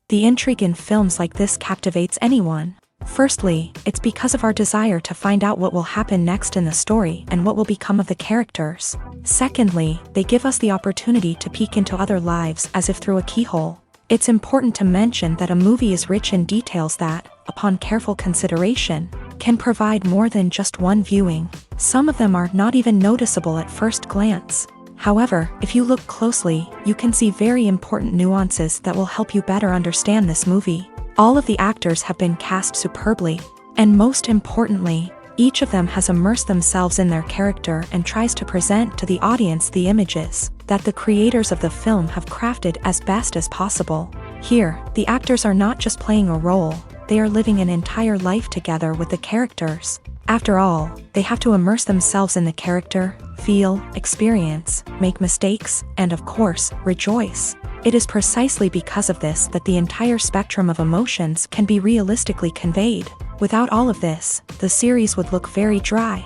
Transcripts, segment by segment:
The intrigue in films like this captivates anyone. Firstly, it's because of our desire to find out what will happen next in the story and what will become of the characters. Secondly, they give us the opportunity to peek into other lives as if through a keyhole. It's important to mention that a movie is rich in details that, upon careful consideration, can provide more than just one viewing. Some of them are not even noticeable at first glance. However, if you look closely, you can see very important nuances that will help you better understand this movie. All of the actors have been cast superbly, and most importantly, each of them has immersed themselves in their character and tries to present to the audience the images that the creators of the film have crafted as best as possible. Here, the actors are not just playing a role, they are living an entire life together with the characters. After all, they have to immerse themselves in the character, feel, experience, make mistakes, and of course, rejoice. It is precisely because of this that the entire spectrum of emotions can be realistically conveyed. Without all of this, the series would look very dry.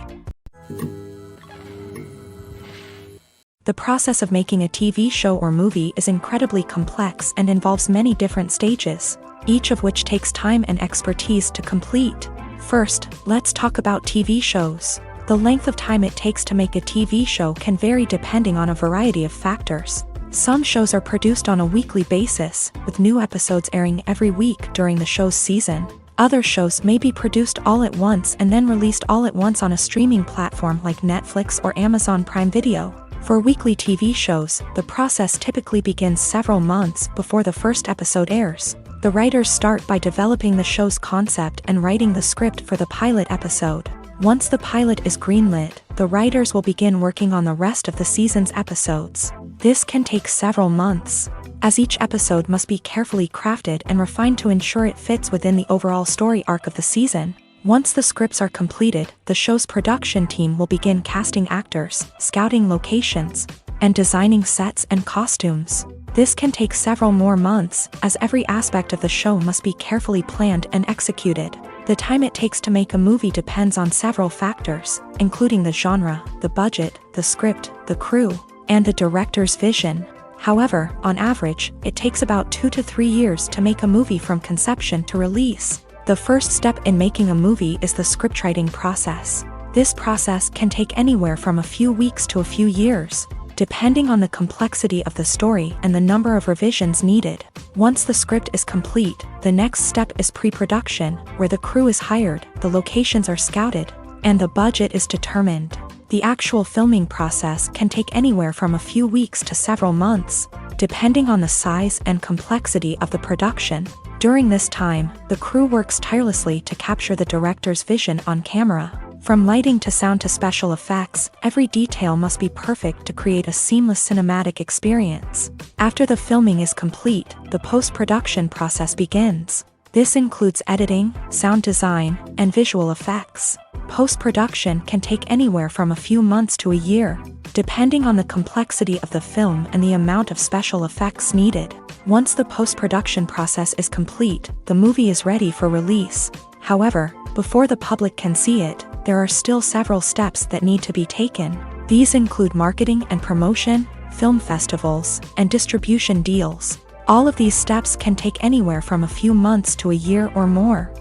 The process of making a TV show or movie is incredibly complex and involves many different stages, each of which takes time and expertise to complete. First, let's talk about TV shows. The length of time it takes to make a TV show can vary depending on a variety of factors. Some shows are produced on a weekly basis, with new episodes airing every week during the show's season. Other shows may be produced all at once and then released all at once on a streaming platform like Netflix or Amazon Prime Video. For weekly TV shows, the process typically begins several months before the first episode airs. The writers start by developing the show's concept and writing the script for the pilot episode. Once the pilot is greenlit, the writers will begin working on the rest of the season's episodes. This can take several months, as each episode must be carefully crafted and refined to ensure it fits within the overall story arc of the season. Once the scripts are completed, the show's production team will begin casting actors, scouting locations, and designing sets and costumes. This can take several more months, as every aspect of the show must be carefully planned and executed. The time it takes to make a movie depends on several factors, including the genre, the budget, the script, the crew, and the director's vision. However, on average, it takes about 2 to 3 years to make a movie from conception to release. The first step in making a movie is the scriptwriting process. This process can take anywhere from a few weeks to a few years, depending on the complexity of the story and the number of revisions needed. Once the script is complete, the next step is pre-production, where the crew is hired, the locations are scouted, and the budget is determined. The actual filming process can take anywhere from a few weeks to several months, depending on the size and complexity of the production. During this time, the crew works tirelessly to capture the director's vision on camera. From lighting to sound to special effects, every detail must be perfect to create a seamless cinematic experience. After the filming is complete, the post-production process begins. This includes editing, sound design, and visual effects. Post-production can take anywhere from a few months to a year, depending on the complexity of the film and the amount of special effects needed. Once the post-production process is complete, the movie is ready for release. However, before the public can see it, there are still several steps that need to be taken. These include marketing and promotion, film festivals, and distribution deals. All of these steps can take anywhere from a few months to a year or more.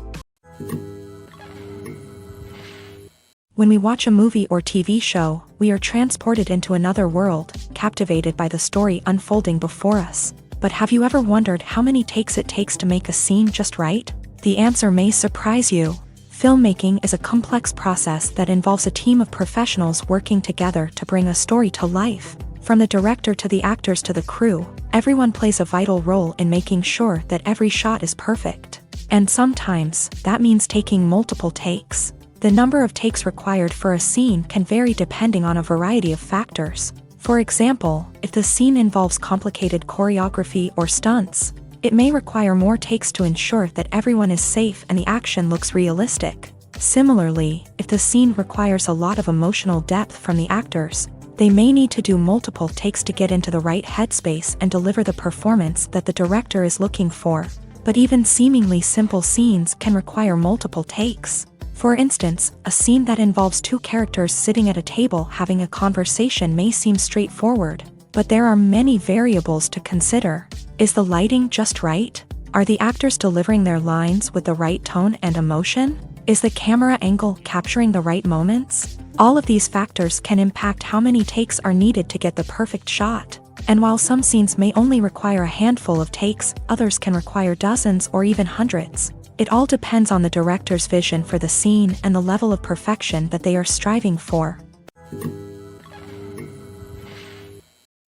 When we watch a movie or TV show, we are transported into another world, captivated by the story unfolding before us. But have you ever wondered how many takes it takes to make a scene just right? The answer may surprise you. Filmmaking is a complex process that involves a team of professionals working together to bring a story to life. From the director to the actors to the crew, everyone plays a vital role in making sure that every shot is perfect. And sometimes, that means taking multiple takes. The number of takes required for a scene can vary depending on a variety of factors. For example, if the scene involves complicated choreography or stunts, it may require more takes to ensure that everyone is safe and the action looks realistic. Similarly, if the scene requires a lot of emotional depth from the actors, they may need to do multiple takes to get into the right headspace and deliver the performance that the director is looking for. But even seemingly simple scenes can require multiple takes. For instance, a scene that involves two characters sitting at a table having a conversation may seem straightforward, but there are many variables to consider. Is the lighting just right? Are the actors delivering their lines with the right tone and emotion? Is the camera angle capturing the right moments? All of these factors can impact how many takes are needed to get the perfect shot. And while some scenes may only require a handful of takes, others can require dozens or even hundreds. It all depends on the director's vision for the scene and the level of perfection that they are striving for.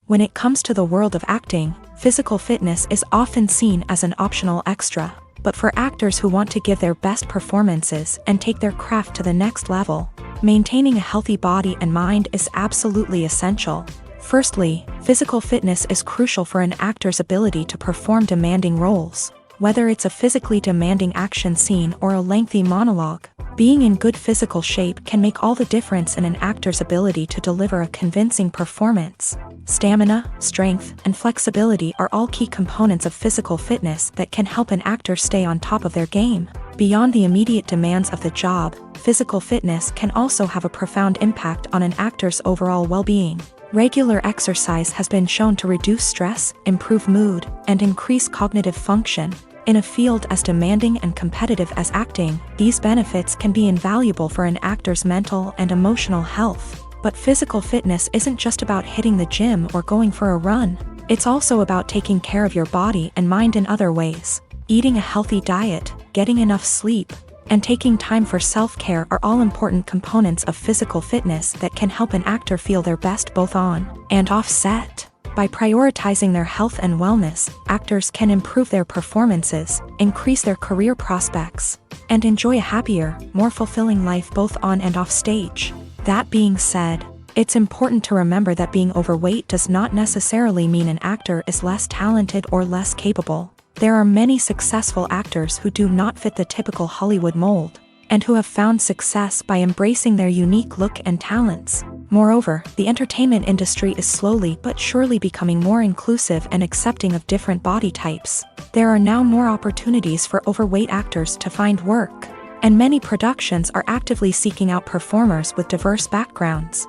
When it comes to the world of acting, physical fitness is often seen as an optional extra. But for actors who want to give their best performances and take their craft to the next level, maintaining a healthy body and mind is absolutely essential. Firstly, physical fitness is crucial for an actor's ability to perform demanding roles. Whether it's a physically demanding action scene or a lengthy monologue, being in good physical shape can make all the difference in an actor's ability to deliver a convincing performance. Stamina, strength, and flexibility are all key components of physical fitness that can help an actor stay on top of their game. Beyond the immediate demands of the job, physical fitness can also have a profound impact on an actor's overall well-being. Regular exercise has been shown to reduce stress, improve mood, and increase cognitive function. In a field as demanding and competitive as acting, these benefits can be invaluable for an actor's mental and emotional health. But physical fitness isn't just about hitting the gym or going for a run. It's also about taking care of your body and mind in other ways. Eating a healthy diet, getting enough sleep, and taking time for self-care are all important components of physical fitness that can help an actor feel their best both on and off set. By prioritizing their health and wellness, actors can improve their performances, increase their career prospects, and enjoy a happier, more fulfilling life both on and off stage. That being said, it's important to remember that being overweight does not necessarily mean an actor is less talented or less capable. There are many successful actors who do not fit the typical Hollywood mold, and who have found success by embracing their unique look and talents. Moreover, the entertainment industry is slowly but surely becoming more inclusive and accepting of different body types. There are now more opportunities for overweight actors to find work, and many productions are actively seeking out performers with diverse backgrounds.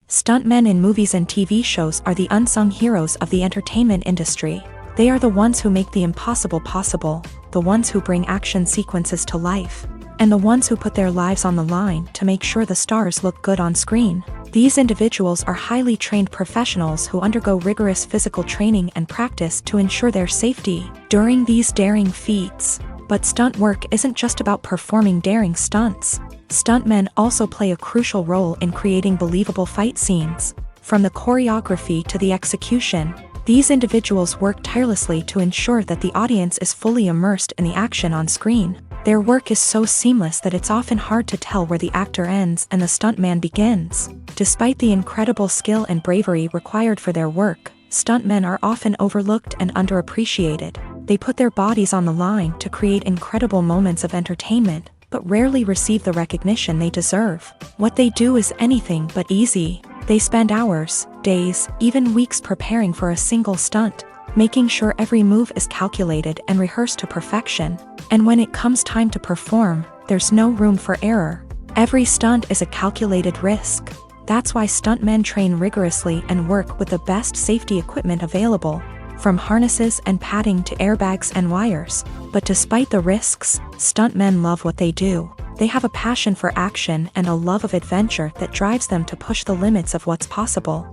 Stuntmen in movies and TV shows are the unsung heroes of the entertainment industry. They are the ones who make the impossible possible, the ones who bring action sequences to life, and the ones who put their lives on the line to make sure the stars look good on screen. These individuals are highly trained professionals who undergo rigorous physical training and practice to ensure their safety during these daring feats. But stunt work isn't just about performing daring stunts. Stuntmen also play a crucial role in creating believable fight scenes. From the choreography to the execution, these individuals work tirelessly to ensure that the audience is fully immersed in the action on screen. Their work is so seamless that it's often hard to tell where the actor ends and the stuntman begins. Despite the incredible skill and bravery required for their work, stuntmen are often overlooked and underappreciated. They put their bodies on the line to create incredible moments of entertainment, but rarely receive the recognition they deserve. What they do is anything but easy. They spend hours, days, even weeks preparing for a single stunt, making sure every move is calculated and rehearsed to perfection. And when it comes time to perform, there's no room for error. Every stunt is a calculated risk. That's why stuntmen train rigorously and work with the best safety equipment available, from harnesses and padding to airbags and wires. But despite the risks, stuntmen love what they do. They have a passion for action and a love of adventure that drives them to push the limits of what's possible.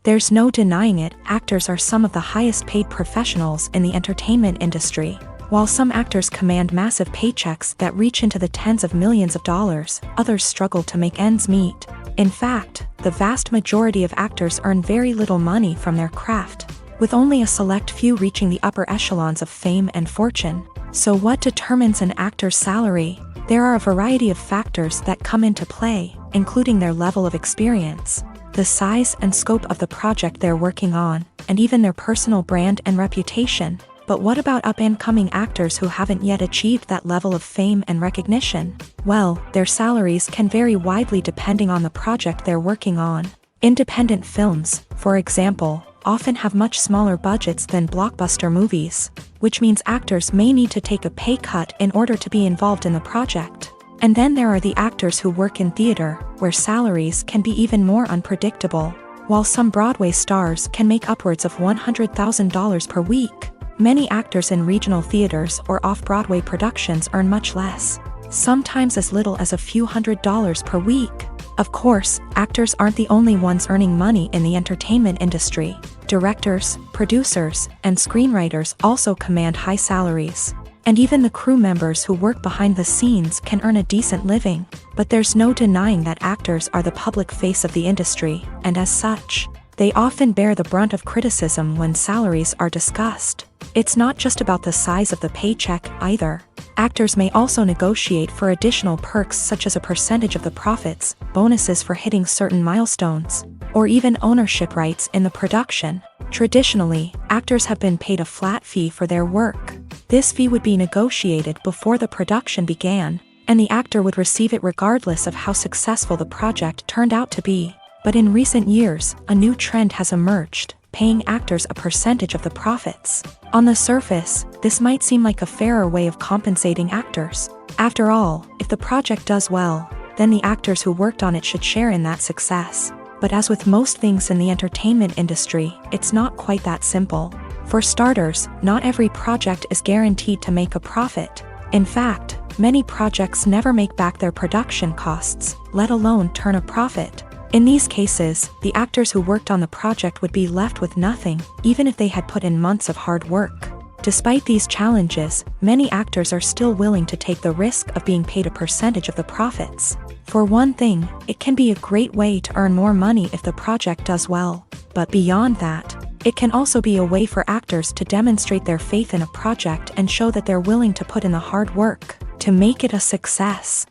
There's no denying it, actors are some of the highest paid professionals in the entertainment industry. While some actors command massive paychecks that reach into the tens of millions of dollars, others struggle to make ends meet. In fact, the vast majority of actors earn very little money from their craft, with only a select few reaching the upper echelons of fame and fortune. So what determines an actor's salary? There are a variety of factors that come into play, including their level of experience, the size and scope of the project they're working on, and even their personal brand and reputation. But what about up-and-coming actors who haven't yet achieved that level of fame and recognition? Well, their salaries can vary widely depending on the project they're working on. Independent films, for example, often have much smaller budgets than blockbuster movies, which means actors may need to take a pay cut in order to be involved in the project. And then there are the actors who work in theater, where salaries can be even more unpredictable. While some Broadway stars can make upwards of $100,000 per week, many actors in regional theaters or off-Broadway productions earn much less, sometimes as little as a few $100s per week. Of course, actors aren't the only ones earning money in the entertainment industry. Directors, producers, and screenwriters also command high salaries. And even the crew members who work behind the scenes can earn a decent living. But there's no denying that actors are the public face of the industry, and as such, they often bear the brunt of criticism when salaries are discussed. It's not just about the size of the paycheck, either. Actors may also negotiate for additional perks such as a percentage of the profits, bonuses for hitting certain milestones, or even ownership rights in the production. Traditionally, actors have been paid a flat fee for their work. This fee would be negotiated before the production began, and the actor would receive it regardless of how successful the project turned out to be. But in recent years, a new trend has emerged, paying actors a percentage of the profits. On the surface, this might seem like a fairer way of compensating actors. After all, if the project does well, then the actors who worked on it should share in that success. But as with most things in the entertainment industry, it's not quite that simple. For starters, not every project is guaranteed to make a profit. In fact, many projects never make back their production costs, let alone turn a profit. In these cases, the actors who worked on the project would be left with nothing, even if they had put in months of hard work. Despite these challenges, many actors are still willing to take the risk of being paid a percentage of the profits. For one thing, it can be a great way to earn more money if the project does well. But beyond that, it can also be a way for actors to demonstrate their faith in a project and show that they're willing to put in the hard work to make it a success.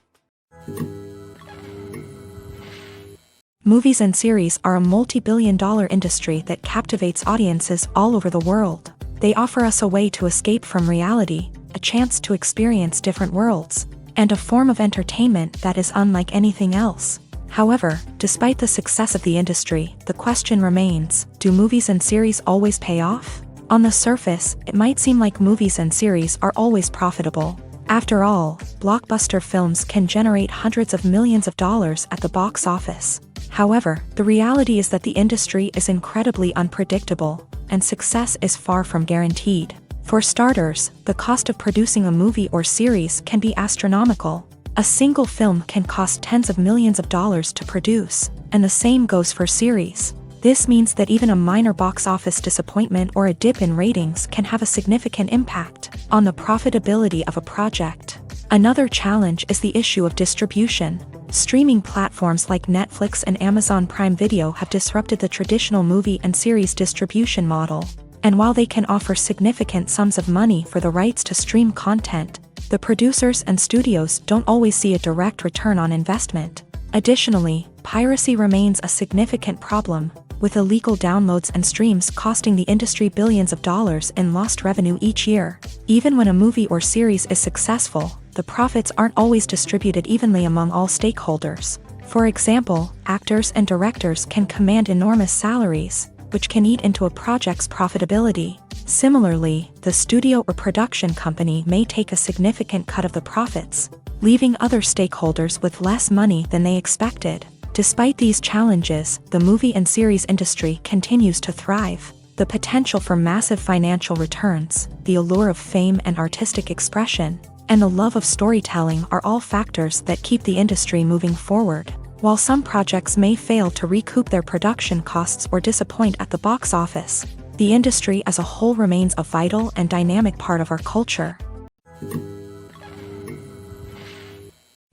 Movies and series are a multi-billion-dollar industry that captivates audiences all over the world. They offer us a way to escape from reality, a chance to experience different worlds, and a form of entertainment that is unlike anything else. However, despite the success of the industry, the question remains, do movies and series always pay off? On the surface, it might seem like movies and series are always profitable. After all, blockbuster films can generate hundreds of millions of dollars at the box office. However, the reality is that the industry is incredibly unpredictable, and success is far from guaranteed. For starters, the cost of producing a movie or series can be astronomical. A single film can cost tens of millions of dollars to produce, and the same goes for series. This means that even a minor box office disappointment or a dip in ratings can have a significant impact on the profitability of a project. Another challenge is the issue of distribution. Streaming platforms like Netflix and Amazon Prime Video have disrupted the traditional movie and series distribution model. And while they can offer significant sums of money for the rights to stream content, the producers and studios don't always see a direct return on investment. Additionally, piracy remains a significant problem, with illegal downloads and streams costing the industry billions of dollars in lost revenue each year. Even when a movie or series is successful, the profits aren't always distributed evenly among all stakeholders. For example, actors and directors can command enormous salaries, which can eat into a project's profitability. Similarly, the studio or production company may take a significant cut of the profits, leaving other stakeholders with less money than they expected. Despite these challenges, the movie and series industry continues to thrive. The potential for massive financial returns, the allure of fame and artistic expression, and the love of storytelling are all factors that keep the industry moving forward. While some projects may fail to recoup their production costs or disappoint at the box office, the industry as a whole remains a vital and dynamic part of our culture.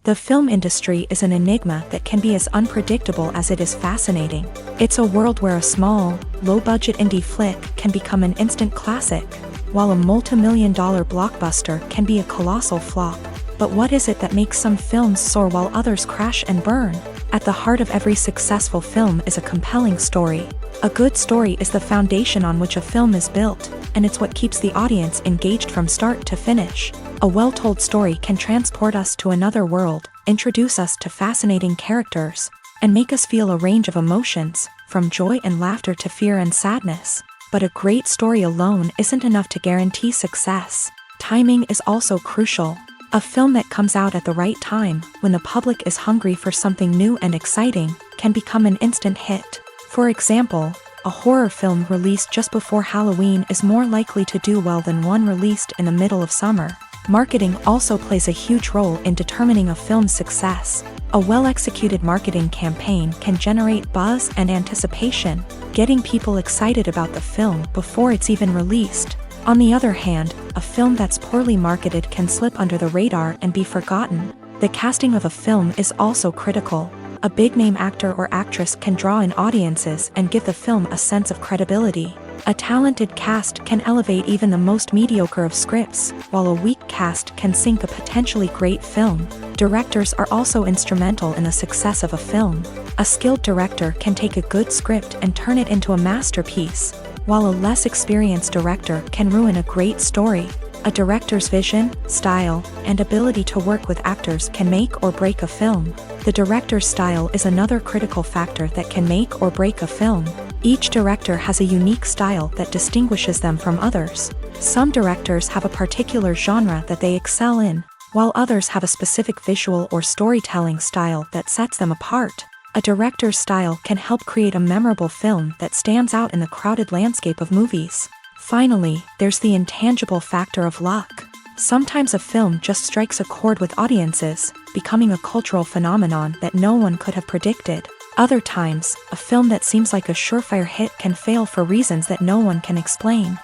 The film industry is an enigma that can be as unpredictable as it is fascinating. It's a world where a small, low-budget indie flick can become an instant classic, while a multi-million-dollar blockbuster can be a colossal flop. But what is it that makes some films soar while others crash and burn? At the heart of every successful film is a compelling story. A good story is the foundation on which a film is built, and it's what keeps the audience engaged from start to finish. A well-told story can transport us to another world, introduce us to fascinating characters, and make us feel a range of emotions, from joy and laughter to fear and sadness. But a great story alone isn't enough to guarantee success. Timing is also crucial. A film that comes out at the right time, when the public is hungry for something new and exciting, can become an instant hit. For example, a horror film released just before Halloween is more likely to do well than one released in the middle of summer. Marketing also plays a huge role in determining a film's success. A well-executed marketing campaign can generate buzz and anticipation, getting people excited about the film before it's even released. On the other hand, a film that's poorly marketed can slip under the radar and be forgotten. The casting of a film is also critical. A big-name actor or actress can draw in audiences and give the film a sense of credibility. A talented cast can elevate even the most mediocre of scripts, while a weak cast can sink a potentially great film. Directors are also instrumental in the success of a film. A skilled director can take a good script and turn it into a masterpiece, while a less experienced director can ruin a great story. A director's vision, style, and ability to work with actors can make or break a film. The director's style is another critical factor that can make or break a film. Each director has a unique style that distinguishes them from others. Some directors have a particular genre that they excel in, while others have a specific visual or storytelling style that sets them apart. A director's style can help create a memorable film that stands out in the crowded landscape of movies. Finally, there's the intangible factor of luck. Sometimes a film just strikes a chord with audiences, becoming a cultural phenomenon that no one could have predicted. Other times, a film that seems like a surefire hit can fail for reasons that no one can explain.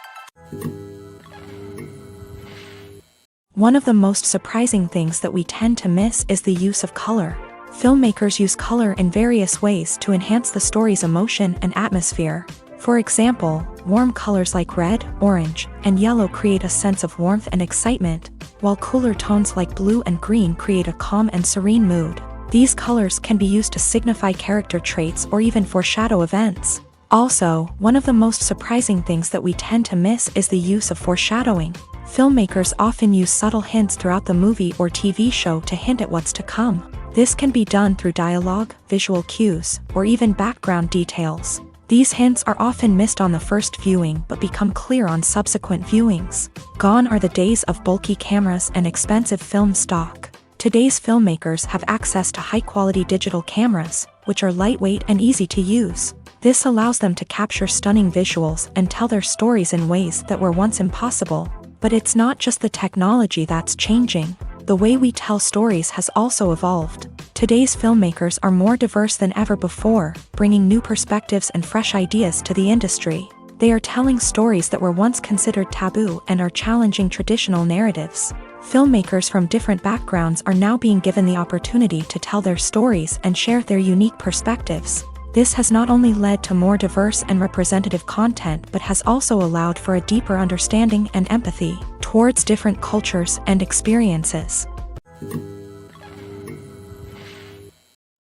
One of the most surprising things that we tend to miss is the use of color. Filmmakers use color in various ways to enhance the story's emotion and atmosphere. For example, warm colors like red, orange, and yellow create a sense of warmth and excitement, while cooler tones like blue and green create a calm and serene mood. These colors can be used to signify character traits or even foreshadow events. Also, one of the most surprising things that we tend to miss is the use of foreshadowing. Filmmakers often use subtle hints throughout the movie or TV show to hint at what's to come. This can be done through dialogue, visual cues, or even background details. These hints are often missed on the first viewing but become clear on subsequent viewings. Gone are the days of bulky cameras and expensive film stock. Today's filmmakers have access to high-quality digital cameras, which are lightweight and easy to use. This allows them to capture stunning visuals and tell their stories in ways that were once impossible. But it's not just the technology that's changing. The way we tell stories has also evolved. Today's filmmakers are more diverse than ever before, bringing new perspectives and fresh ideas to the industry. They are telling stories that were once considered taboo and are challenging traditional narratives. Filmmakers from different backgrounds are now being given the opportunity to tell their stories and share their unique perspectives. This has not only led to more diverse and representative content but has also allowed for a deeper understanding and empathy towards different cultures and experiences.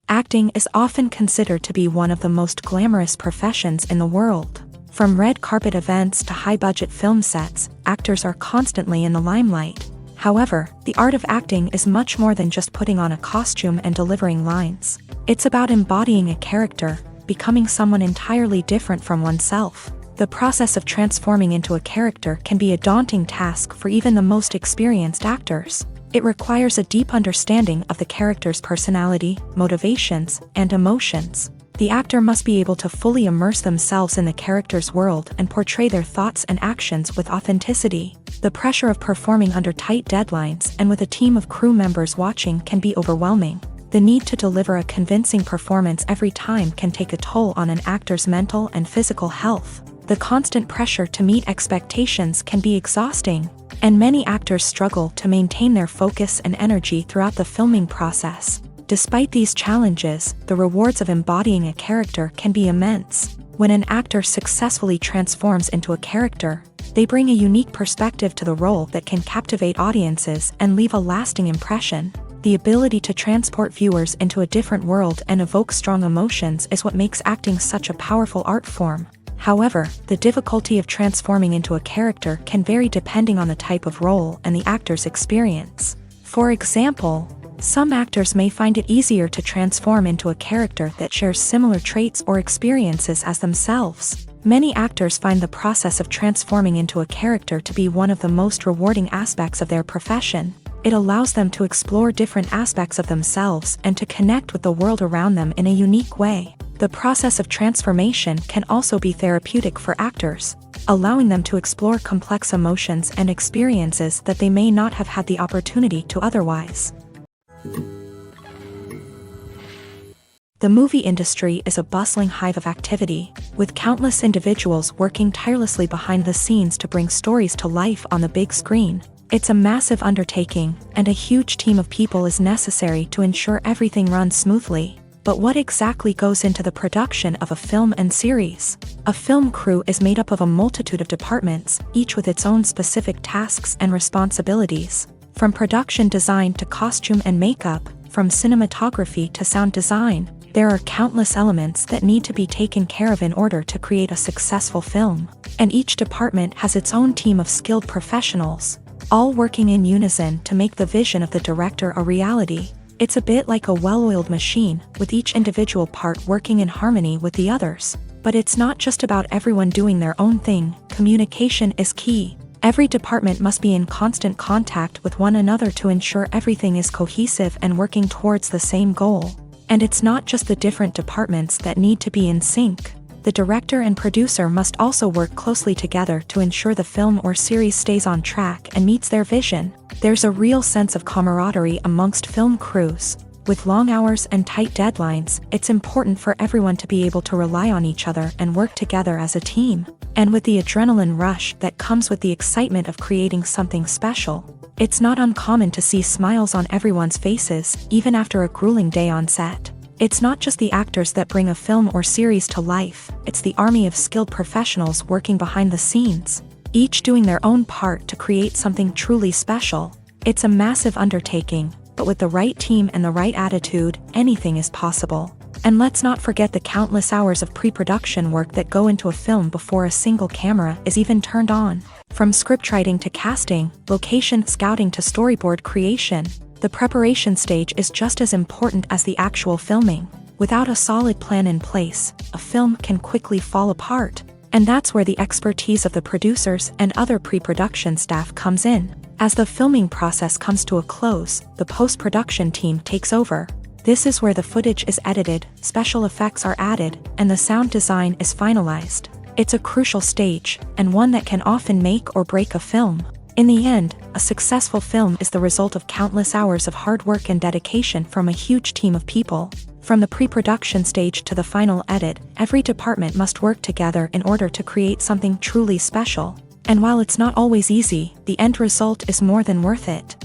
Acting is often considered to be one of the most glamorous professions in the world. From red carpet events to high-budget film sets, actors are constantly in the limelight. However, the art of acting is much more than just putting on a costume and delivering lines. It's about embodying a character, becoming someone entirely different from oneself. The process of transforming into a character can be a daunting task for even the most experienced actors. It requires a deep understanding of the character's personality, motivations, and emotions. The actor must be able to fully immerse themselves in the character's world and portray their thoughts and actions with authenticity. The pressure of performing under tight deadlines and with a team of crew members watching can be overwhelming. The need to deliver a convincing performance every time can take a toll on an actor's mental and physical health. The constant pressure to meet expectations can be exhausting, and many actors struggle to maintain their focus and energy throughout the filming process. Despite these challenges, the rewards of embodying a character can be immense. When an actor successfully transforms into a character, they bring a unique perspective to the role that can captivate audiences and leave a lasting impression. The ability to transport viewers into a different world and evoke strong emotions is what makes acting such a powerful art form. However, the difficulty of transforming into a character can vary depending on the type of role and the actor's experience. For example, some actors may find it easier to transform into a character that shares similar traits or experiences as themselves. Many actors find the process of transforming into a character to be one of the most rewarding aspects of their profession. It allows them to explore different aspects of themselves and to connect with the world around them in a unique way. The process of transformation can also be therapeutic for actors, allowing them to explore complex emotions and experiences that they may not have had the opportunity to otherwise. The movie industry is a bustling hive of activity, with countless individuals working tirelessly behind the scenes to bring stories to life on the big screen. It's a massive undertaking, and a huge team of people is necessary to ensure everything runs smoothly. But what exactly goes into the production of a film and series? A film crew is made up of a multitude of departments, each with its own specific tasks and responsibilities. From production design to costume and makeup, from cinematography to sound design, there are countless elements that need to be taken care of in order to create a successful film. And each department has its own team of skilled professionals, all working in unison to make the vision of the director a reality. It's a bit like a well-oiled machine, with each individual part working in harmony with the others. But it's not just about everyone doing their own thing. Communication is key. Every department must be in constant contact with one another to ensure everything is cohesive and working towards the same goal. And it's not just the different departments that need to be in sync. The director and producer must also work closely together to ensure the film or series stays on track and meets their vision. There's a real sense of camaraderie amongst film crews. With long hours and tight deadlines, it's important for everyone to be able to rely on each other and work together as a team. And with the adrenaline rush that comes with the excitement of creating something special, it's not uncommon to see smiles on everyone's faces, even after a grueling day on set. It's not just the actors that bring a film or series to life, it's the army of skilled professionals working behind the scenes, each doing their own part to create something truly special. It's a massive undertaking, but with the right team and the right attitude, anything is possible. And let's not forget the countless hours of pre-production work that go into a film before a single camera is even turned on. From scriptwriting to casting, location scouting to storyboard creation, the preparation stage is just as important as the actual filming. Without a solid plan in place, a film can quickly fall apart. And that's where the expertise of the producers and other pre-production staff comes in. As the filming process comes to a close, the post-production team takes over. This is where the footage is edited, special effects are added, and the sound design is finalized. It's a crucial stage, and one that can often make or break a film. In the end, a successful film is the result of countless hours of hard work and dedication from a huge team of people. From the pre-production stage to the final edit, every department must work together in order to create something truly special. And while it's not always easy, the end result is more than worth it.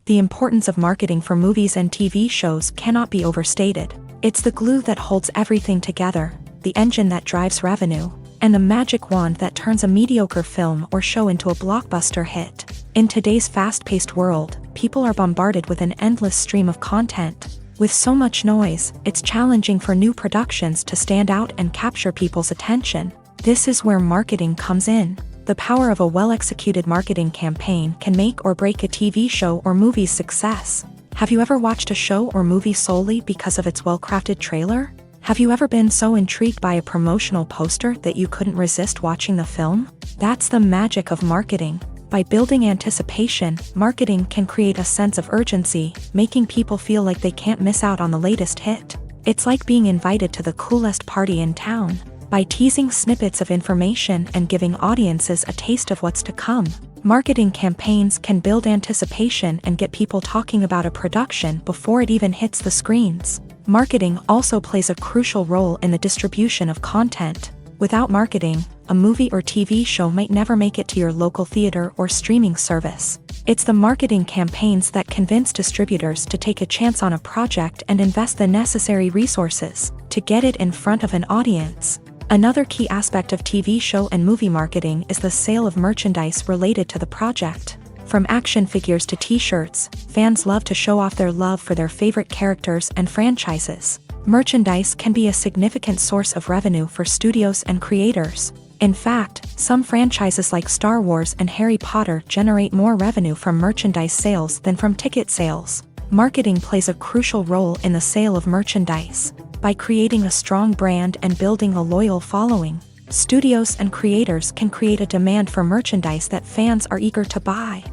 The importance of marketing for movies and TV shows cannot be overstated. It's the glue that holds everything together, the engine that drives revenue, and the magic wand that turns a mediocre film or show into a blockbuster hit. In today's fast-paced world, people are bombarded with an endless stream of content. With so much noise, it's challenging for new productions to stand out and capture people's attention. This is where marketing comes in. The power of a well-executed marketing campaign can make or break a TV show or movie's success. Have you ever watched a show or movie solely because of its well-crafted trailer? Have you ever been so intrigued by a promotional poster that you couldn't resist watching the film? That's the magic of marketing. By building anticipation, marketing can create a sense of urgency, making people feel like they can't miss out on the latest hit. It's like being invited to the coolest party in town. by teasing snippets of information and giving audiences a taste of what's to come. Marketing campaigns can build anticipation and get people talking about a production before it even hits the screens. Marketing also plays a crucial role in the distribution of content. Without marketing, a movie or TV show might never make it to your local theater or streaming service. It's the marketing campaigns that convince distributors to take a chance on a project and invest the necessary resources to get it in front of an audience. Another key aspect of TV show and movie marketing is the sale of merchandise related to the project. From action figures to t-shirts, fans love to show off their love for their favorite characters and franchises. Merchandise can be a significant source of revenue for studios and creators. In fact, some franchises like Star Wars and Harry Potter generate more revenue from merchandise sales than from ticket sales. Marketing plays a crucial role in the sale of merchandise. By creating a strong brand and building a loyal following, studios and creators can create a demand for merchandise that fans are eager to buy.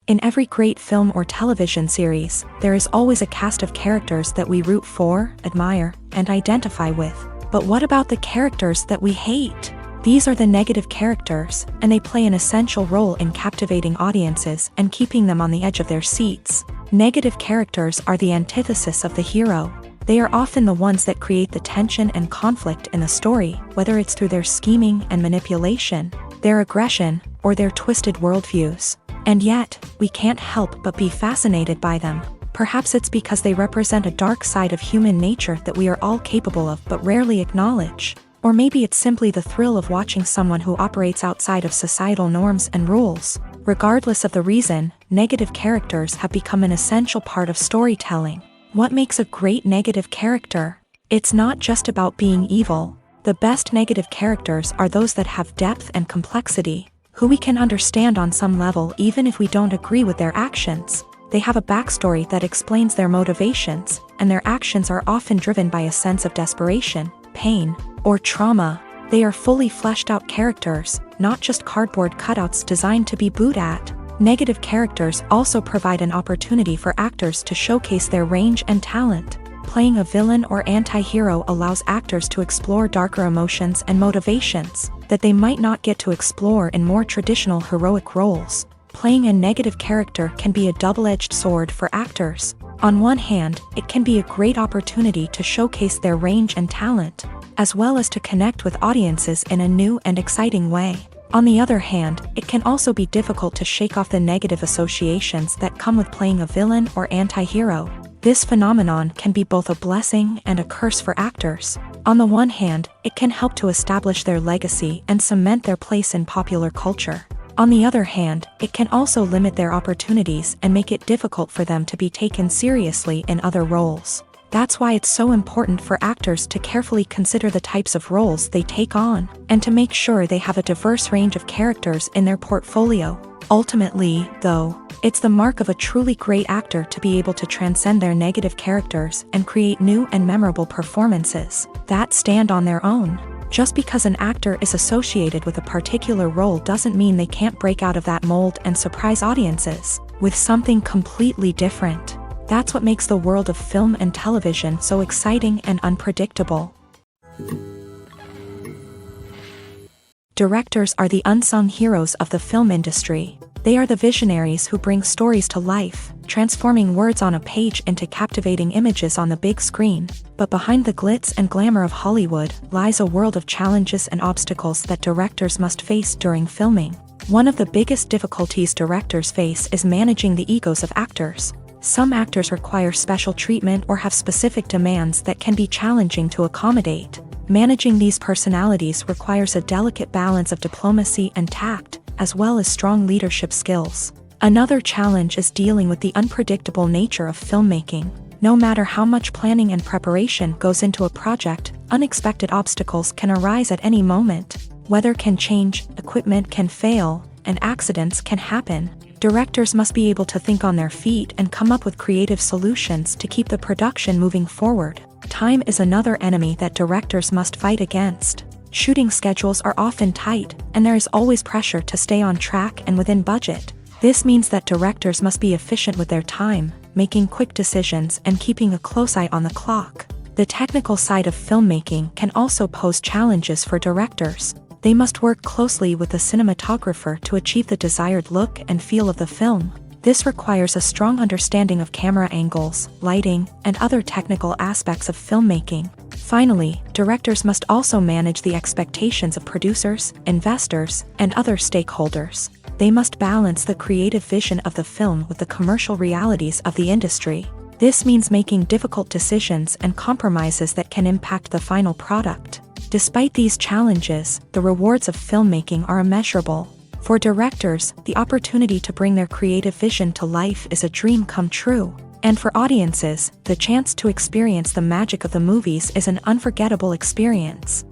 In every great film or television series, there is always a cast of characters that we root for, admire, and identify with. But what about the characters that we hate? These are the negative characters, and they play an essential role in captivating audiences and keeping them on the edge of their seats. Negative characters are the antithesis of the hero. They are often the ones that create the tension and conflict in the story, whether it's through their scheming and manipulation, their aggression, or their twisted worldviews. And yet, we can't help but be fascinated by them. Perhaps it's because they represent a dark side of human nature that we are all capable of but rarely acknowledge. Or maybe it's simply the thrill of watching someone who operates outside of societal norms and rules. Regardless of the reason, negative characters have become an essential part of storytelling. What makes a great negative character? It's not just about being evil. The best negative characters are those that have depth and complexity, who we can understand on some level even if we don't agree with their actions. They have a backstory that explains their motivations, and their actions are often driven by a sense of desperation, pain, or trauma. They are fully fleshed out characters, not just cardboard cutouts designed to be booed at. Negative characters also provide an opportunity for actors to showcase their range and talent. Playing a villain or anti-hero allows actors to explore darker emotions and motivations that they might not get to explore in more traditional heroic roles. Playing a negative character can be a double-edged sword for actors. On one hand, it can be a great opportunity to showcase their range and talent, as well as to connect with audiences in a new and exciting way. On the other hand, it can also be difficult to shake off the negative associations that come with playing a villain or anti-hero. This phenomenon can be both a blessing and a curse for actors. On the one hand, it can help to establish their legacy and cement their place in popular culture. On the other hand, it can also limit their opportunities and make it difficult for them to be taken seriously in other roles. That's why it's so important for actors to carefully consider the types of roles they take on, and to make sure they have a diverse range of characters in their portfolio. Ultimately, though, it's the mark of a truly great actor to be able to transcend their negative characters and create new and memorable performances that stand on their own. Just because an actor is associated with a particular role doesn't mean they can't break out of that mold and surprise audiences with something completely different. That's what makes the world of film and television so exciting and unpredictable. Directors are the unsung heroes of the film industry. They are the visionaries who bring stories to life, transforming words on a page into captivating images on the big screen. But behind the glitz and glamour of Hollywood lies a world of challenges and obstacles that directors must face during filming. One of the biggest difficulties directors face is managing the egos of actors. Some actors require special treatment or have specific demands that can be challenging to accommodate. Managing these personalities requires a delicate balance of diplomacy and tact, as well as strong leadership skills. Another challenge is dealing with the unpredictable nature of filmmaking. No matter how much planning and preparation goes into a project, unexpected obstacles can arise at any moment. Weather can change, equipment can fail, and accidents can happen. Directors must be able to think on their feet and come up with creative solutions to keep the production moving forward. Time is another enemy that directors must fight against. Shooting schedules are often tight, and there is always pressure to stay on track and within budget. This means that directors must be efficient with their time, making quick decisions and keeping a close eye on the clock. The technical side of filmmaking can also pose challenges for directors. They must work closely with the cinematographer to achieve the desired look and feel of the film. This requires a strong understanding of camera angles, lighting, and other technical aspects of filmmaking. Finally, directors must also manage the expectations of producers, investors, and other stakeholders. They must balance the creative vision of the film with the commercial realities of the industry. This means making difficult decisions and compromises that can impact the final product. Despite these challenges, the rewards of filmmaking are immeasurable. For directors, the opportunity to bring their creative vision to life is a dream come true. And for audiences, the chance to experience the magic of the movies is an unforgettable experience.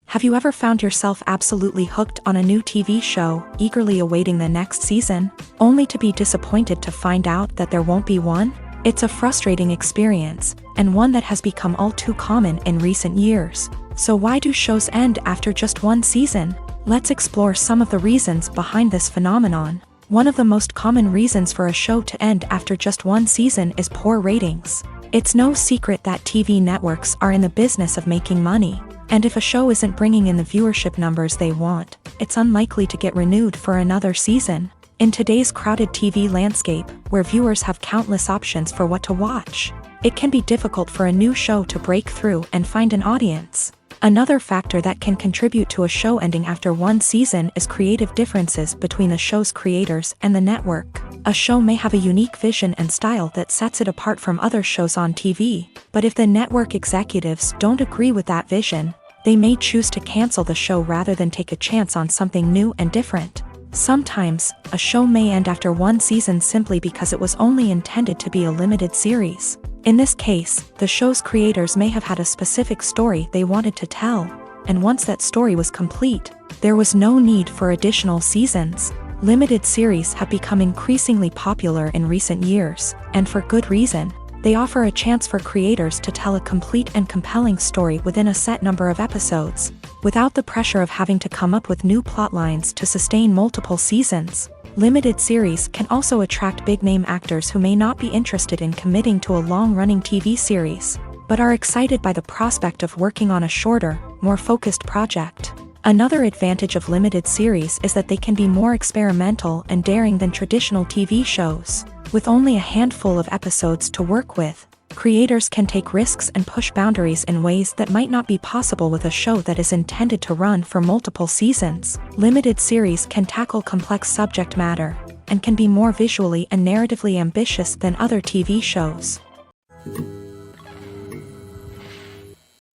Have you ever found yourself absolutely hooked on a new TV show, eagerly awaiting the next season, only to be disappointed to find out that there won't be one? It's a frustrating experience, and one that has become all too common in recent years. So why do shows end after just one season? Let's explore some of the reasons behind this phenomenon. One of the most common reasons for a show to end after just one season is poor ratings. It's no secret that TV networks are in the business of making money, and if a show isn't bringing in the viewership numbers they want, it's unlikely to get renewed for another season. In today's crowded TV landscape, where viewers have countless options for what to watch, it can be difficult for a new show to break through and find an audience. Another factor that can contribute to a show ending after one season is creative differences between the show's creators and the network. A show may have a unique vision and style that sets it apart from other shows on TV, but if the network executives don't agree with that vision, they may choose to cancel the show rather than take a chance on something new and different. Sometimes, a show may end after one season simply because it was only intended to be a limited series. In this case, the show's creators may have had a specific story they wanted to tell, and once that story was complete, there was no need for additional seasons. Limited series have become increasingly popular in recent years, and for good reason. They offer a chance for creators to tell a complete and compelling story within a set number of episodes, without the pressure of having to come up with new plotlines to sustain multiple seasons. Limited series can also attract big-name actors who may not be interested in committing to a long-running TV series, but are excited by the prospect of working on a shorter, more focused project. Another advantage of limited series is that they can be more experimental and daring than traditional TV shows. With only a handful of episodes to work with, creators can take risks and push boundaries in ways that might not be possible with a show that is intended to run for multiple seasons. Limited series can tackle complex subject matter, and can be more visually and narratively ambitious than other TV shows.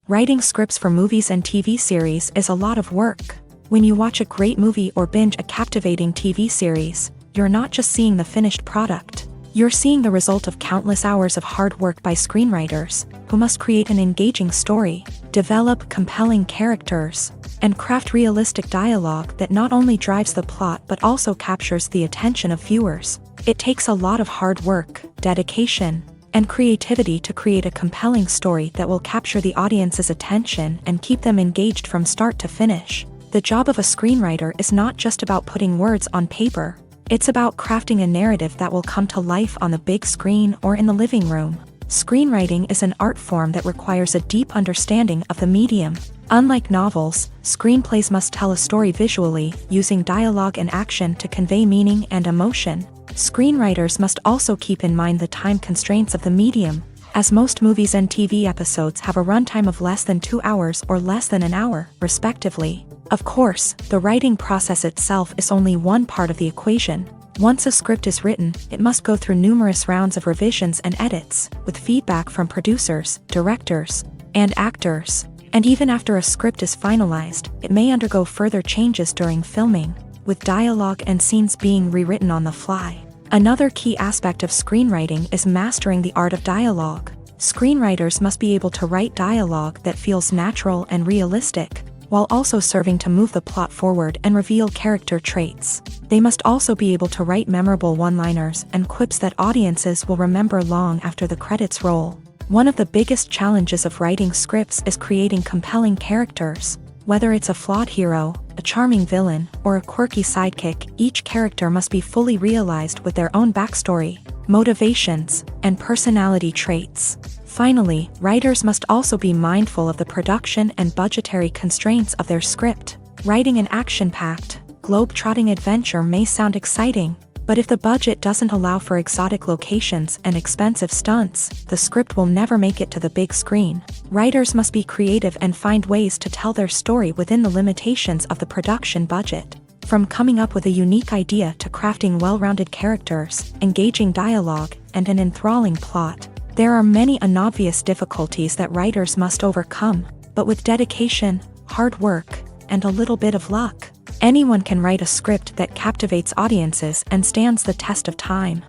Writing scripts for movies and TV series is a lot of work. When you watch a great movie or binge a captivating TV series, you're not just seeing the finished product. You're seeing the result of countless hours of hard work by screenwriters, who must create an engaging story, develop compelling characters, and craft realistic dialogue that not only drives the plot but also captures the attention of viewers. It takes a lot of hard work, dedication, and creativity to create a compelling story that will capture the audience's attention and keep them engaged from start to finish. The job of a screenwriter is not just about putting words on paper. It's about crafting a narrative that will come to life on the big screen or in the living room. Screenwriting is an art form that requires a deep understanding of the medium. Unlike novels, screenplays must tell a story visually, using dialogue and action to convey meaning and emotion. Screenwriters must also keep in mind the time constraints of the medium, as most movies and TV episodes have a runtime of less than 2 hours or less than an hour, respectively. Of course, the writing process itself is only one part of the equation. Once a script is written, it must go through numerous rounds of revisions and edits, with feedback from producers, directors, and actors. And even after a script is finalized, it may undergo further changes during filming, with dialogue and scenes being rewritten on the fly. Another key aspect of screenwriting is mastering the art of dialogue. Screenwriters must be able to write dialogue that feels natural and realistic, while also serving to move the plot forward and reveal character traits. They must also be able to write memorable one-liners and quips that audiences will remember long after the credits roll. One of the biggest challenges of writing scripts is creating compelling characters. Whether it's a flawed hero, a charming villain, or a quirky sidekick, each character must be fully realized with their own backstory. motivations, and personality traits. Finally, writers must also be mindful of the production and budgetary constraints of their script. Writing an action-packed, globe-trotting adventure may sound exciting, but if the budget doesn't allow for exotic locations and expensive stunts, the script will never make it to the big screen. Writers must be creative and find ways to tell their story within the limitations of the production budget. From coming up with a unique idea to crafting well-rounded characters, engaging dialogue, and an enthralling plot, there are many unobvious difficulties that writers must overcome, but with dedication, hard work, and a little bit of luck, anyone can write a script that captivates audiences and stands the test of time.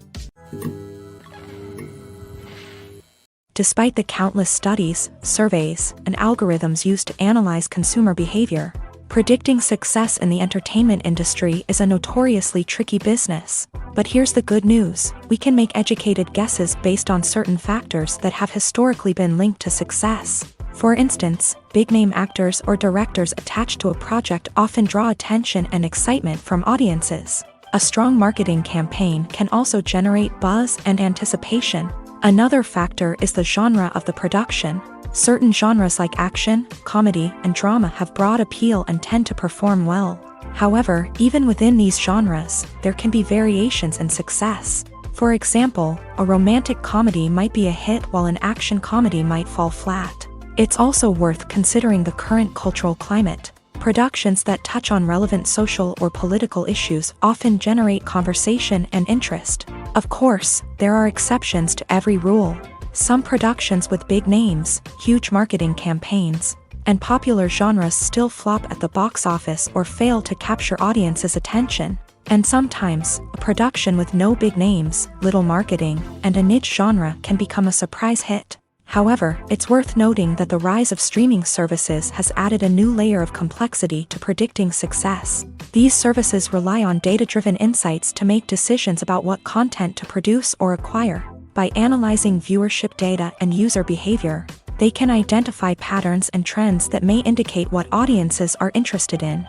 Despite the countless studies, surveys, and algorithms used to analyze consumer behavior, predicting success in the entertainment industry is a notoriously tricky business. But here's the good news: we can make educated guesses based on certain factors that have historically been linked to success. For instance, big-name actors or directors attached to a project often draw attention and excitement from audiences. A strong marketing campaign can also generate buzz and anticipation. Another factor is the genre of the production. Certain genres like action, comedy, and drama have broad appeal and tend to perform well. However, even within these genres, there can be variations in success. For example, a romantic comedy might be a hit while an action comedy might fall flat. It's also worth considering the current cultural climate. Productions that touch on relevant social or political issues often generate conversation and interest. Of course, there are exceptions to every rule. Some productions with big names, huge marketing campaigns, and popular genres still flop at the box office or fail to capture audiences' attention. And sometimes, a production with no big names, little marketing, and a niche genre can become a surprise hit. However, it's worth noting that the rise of streaming services has added a new layer of complexity to predicting success. These services rely on data-driven insights to make decisions about what content to produce or acquire. By analyzing viewership data and user behavior, they can identify patterns and trends that may indicate what audiences are interested in.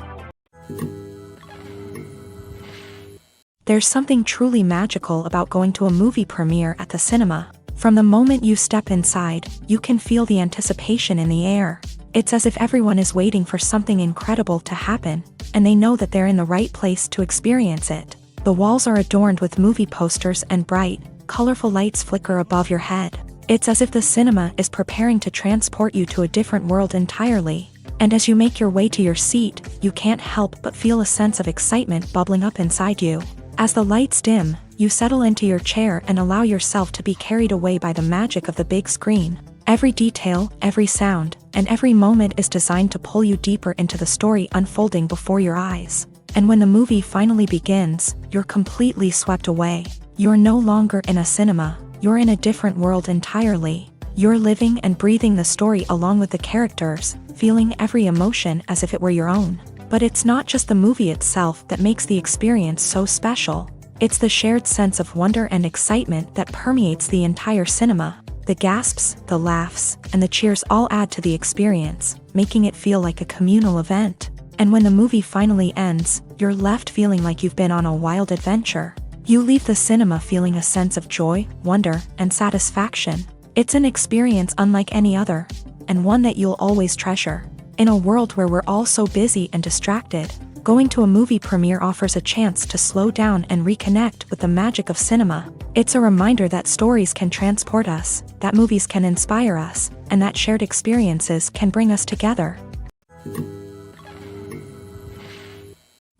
There's something truly magical about going to a movie premiere at the cinema. From the moment you step inside, you can feel the anticipation in the air. It's as if everyone is waiting for something incredible to happen, and they know that they're in the right place to experience it. The walls are adorned with movie posters and bright, colorful lights flicker above your head. It's as if the cinema is preparing to transport you to a different world entirely. And as you make your way to your seat, you can't help but feel a sense of excitement bubbling up inside you. As the lights dim, you settle into your chair and allow yourself to be carried away by the magic of the big screen. Every detail, every sound, and every moment is designed to pull you deeper into the story unfolding before your eyes. And when the movie finally begins, you're completely swept away. You're no longer in a cinema, you're in a different world entirely. You're living and breathing the story along with the characters, feeling every emotion as if it were your own. But it's not just the movie itself that makes the experience so special. It's the shared sense of wonder and excitement that permeates the entire cinema. The gasps, the laughs, and the cheers all add to the experience, making it feel like a communal event. And when the movie finally ends, you're left feeling like you've been on a wild adventure. You leave the cinema feeling a sense of joy, wonder, and satisfaction. It's an experience unlike any other, and one that you'll always treasure. In a world where we're all so busy and distracted, going to a movie premiere offers a chance to slow down and reconnect with the magic of cinema. It's a reminder that stories can transport us, that movies can inspire us, and that shared experiences can bring us together.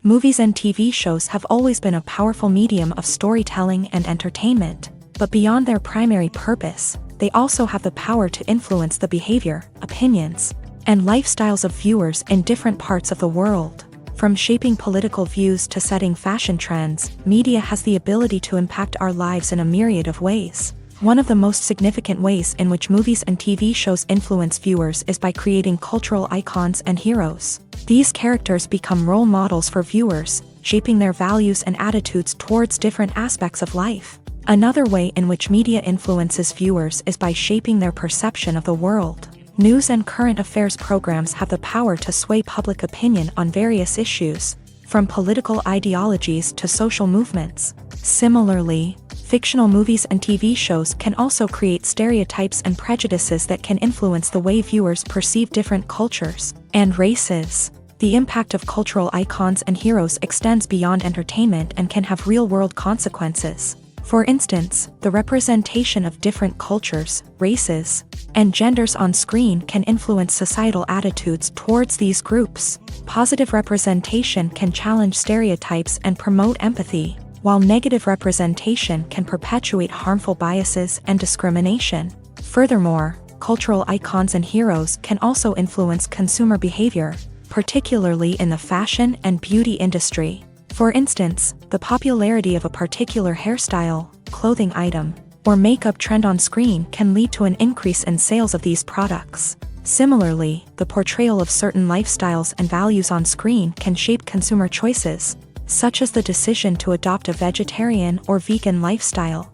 Movies and TV shows have always been a powerful medium of storytelling and entertainment, but beyond their primary purpose, they also have the power to influence the behavior, opinions, and lifestyles of viewers in different parts of the world. From shaping political views to setting fashion trends, media has the ability to impact our lives in a myriad of ways. One of the most significant ways in which movies and TV shows influence viewers is by creating cultural icons and heroes. These characters become role models for viewers, shaping their values and attitudes towards different aspects of life. Another way in which media influences viewers is by shaping their perception of the world. News and current affairs programs have the power to sway public opinion on various issues, from political ideologies to social movements. Similarly, Fictional movies and TV shows can also create stereotypes and prejudices that can influence the way viewers perceive different cultures and races. The impact of cultural icons and heroes extends beyond entertainment and can have real-world consequences. For instance, the representation of different cultures, races, and genders on screen can influence societal attitudes towards these groups. Positive representation can challenge stereotypes and promote empathy, while negative representation can perpetuate harmful biases and discrimination. Furthermore, cultural icons and heroes can also influence consumer behavior, particularly in the fashion and beauty industry. For instance, the popularity of a particular hairstyle, clothing item, or makeup trend on screen can lead to an increase in sales of these products. Similarly, the portrayal of certain lifestyles and values on screen can shape consumer choices, such as the decision to adopt a vegetarian or vegan lifestyle.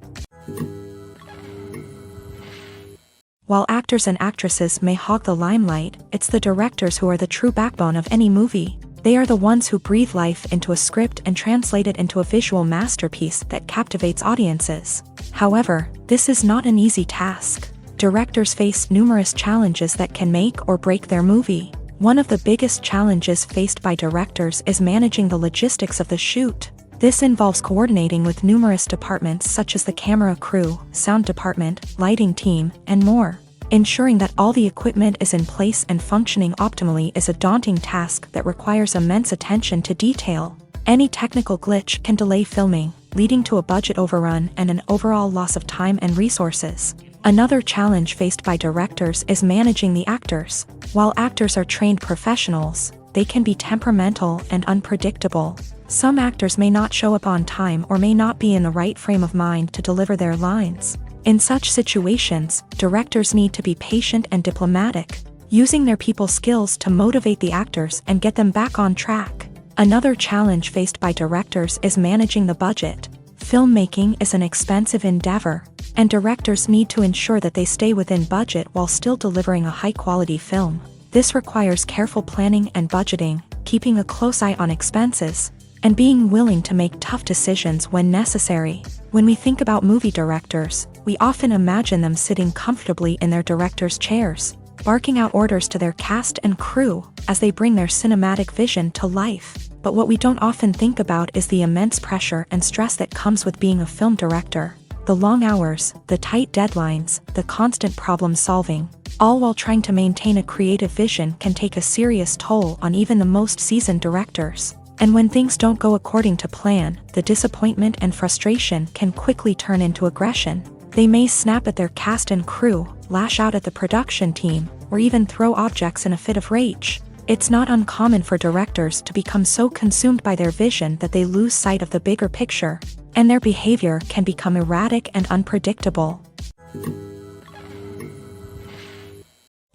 While actors and actresses may hog the limelight, it's the directors who are the true backbone of any movie. They are the ones who breathe life into a script and translate it into a visual masterpiece that captivates audiences. However, this is not an easy task. Directors face numerous challenges that can make or break their movie. One of the biggest challenges faced by directors is managing the logistics of the shoot. This involves coordinating with numerous departments such as the camera crew, sound department, lighting team, and more. Ensuring that all the equipment is in place and functioning optimally is a daunting task that requires immense attention to detail. Any technical glitch can delay filming, leading to a budget overrun and an overall loss of time and resources. Another challenge faced by directors is managing the actors. While actors are trained professionals, they can be temperamental and unpredictable. Some actors may not show up on time or may not be in the right frame of mind to deliver their lines. In such situations, directors need to be patient and diplomatic, using their people skills to motivate the actors and get them back on track. Another challenge faced by directors is managing the budget. Filmmaking is an expensive endeavor, and directors need to ensure that they stay within budget while still delivering a high-quality film. This requires careful planning and budgeting, keeping a close eye on expenses, and being willing to make tough decisions when necessary. When we think about movie directors, we often imagine them sitting comfortably in their director's chairs, barking out orders to their cast and crew as they bring their cinematic vision to life. But what we don't often think about is the immense pressure and stress that comes with being a film director. The long hours, the tight deadlines, the constant problem solving, all while trying to maintain a creative vision can take a serious toll on even the most seasoned directors. And when things don't go according to plan, the disappointment and frustration can quickly turn into aggression. They may snap at their cast and crew, lash out at the production team, or even throw objects in a fit of rage. It's not uncommon for directors to become so consumed by their vision that they lose sight of the bigger picture, and their behavior can become erratic and unpredictable.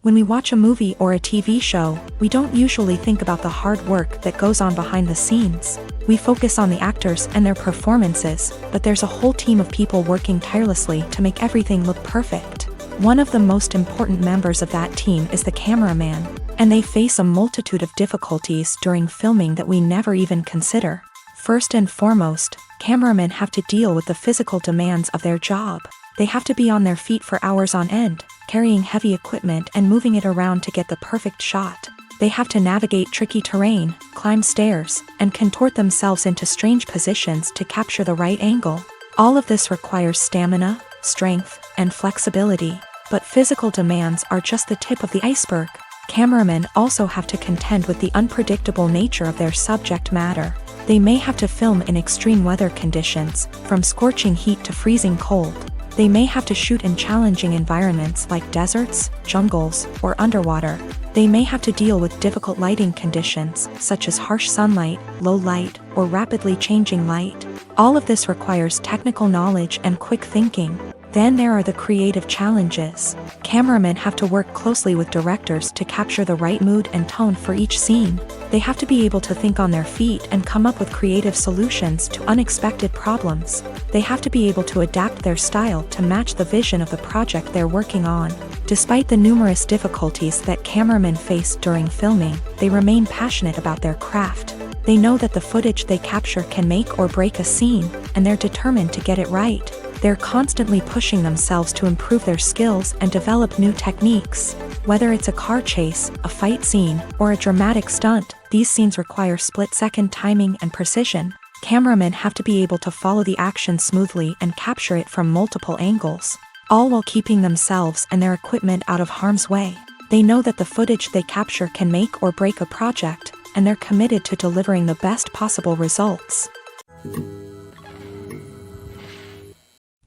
When we watch a movie or a TV show, we don't usually think about the hard work that goes on behind the scenes. We focus on the actors and their performances, but there's a whole team of people working tirelessly to make everything look perfect. One of the most important members of that team is the cameraman, and they face a multitude of difficulties during filming that we never even consider. First and foremost, cameramen have to deal with the physical demands of their job. They have to be on their feet for hours on end, carrying heavy equipment and moving it around to get the perfect shot. They have to navigate tricky terrain, climb stairs, and contort themselves into strange positions to capture the right angle. All of this requires stamina, strength, and flexibility. But physical demands are just the tip of the iceberg. Cameramen also have to contend with the unpredictable nature of their subject matter. They may have to film in extreme weather conditions, from scorching heat to freezing cold. They may have to shoot in challenging environments like deserts, jungles, or underwater. They may have to deal with difficult lighting conditions, such as harsh sunlight, low light, or rapidly changing light. All of this requires technical knowledge and quick thinking. Then there are the creative challenges. Cameramen have to work closely with directors to capture the right mood and tone for each scene. They have to be able to think on their feet and come up with creative solutions to unexpected problems. They have to be able to adapt their style to match the vision of the project they're working on. Despite the numerous difficulties that cameramen face during filming, they remain passionate about their craft. They know that the footage they capture can make or break a scene, and they're determined to get it right. They're constantly pushing themselves to improve their skills and develop new techniques. Whether it's a car chase, a fight scene, or a dramatic stunt, these scenes require split-second timing and precision. Cameramen have to be able to follow the action smoothly and capture it from multiple angles, all while keeping themselves and their equipment out of harm's way. They know that the footage they capture can make or break a project, and they're committed to delivering the best possible results.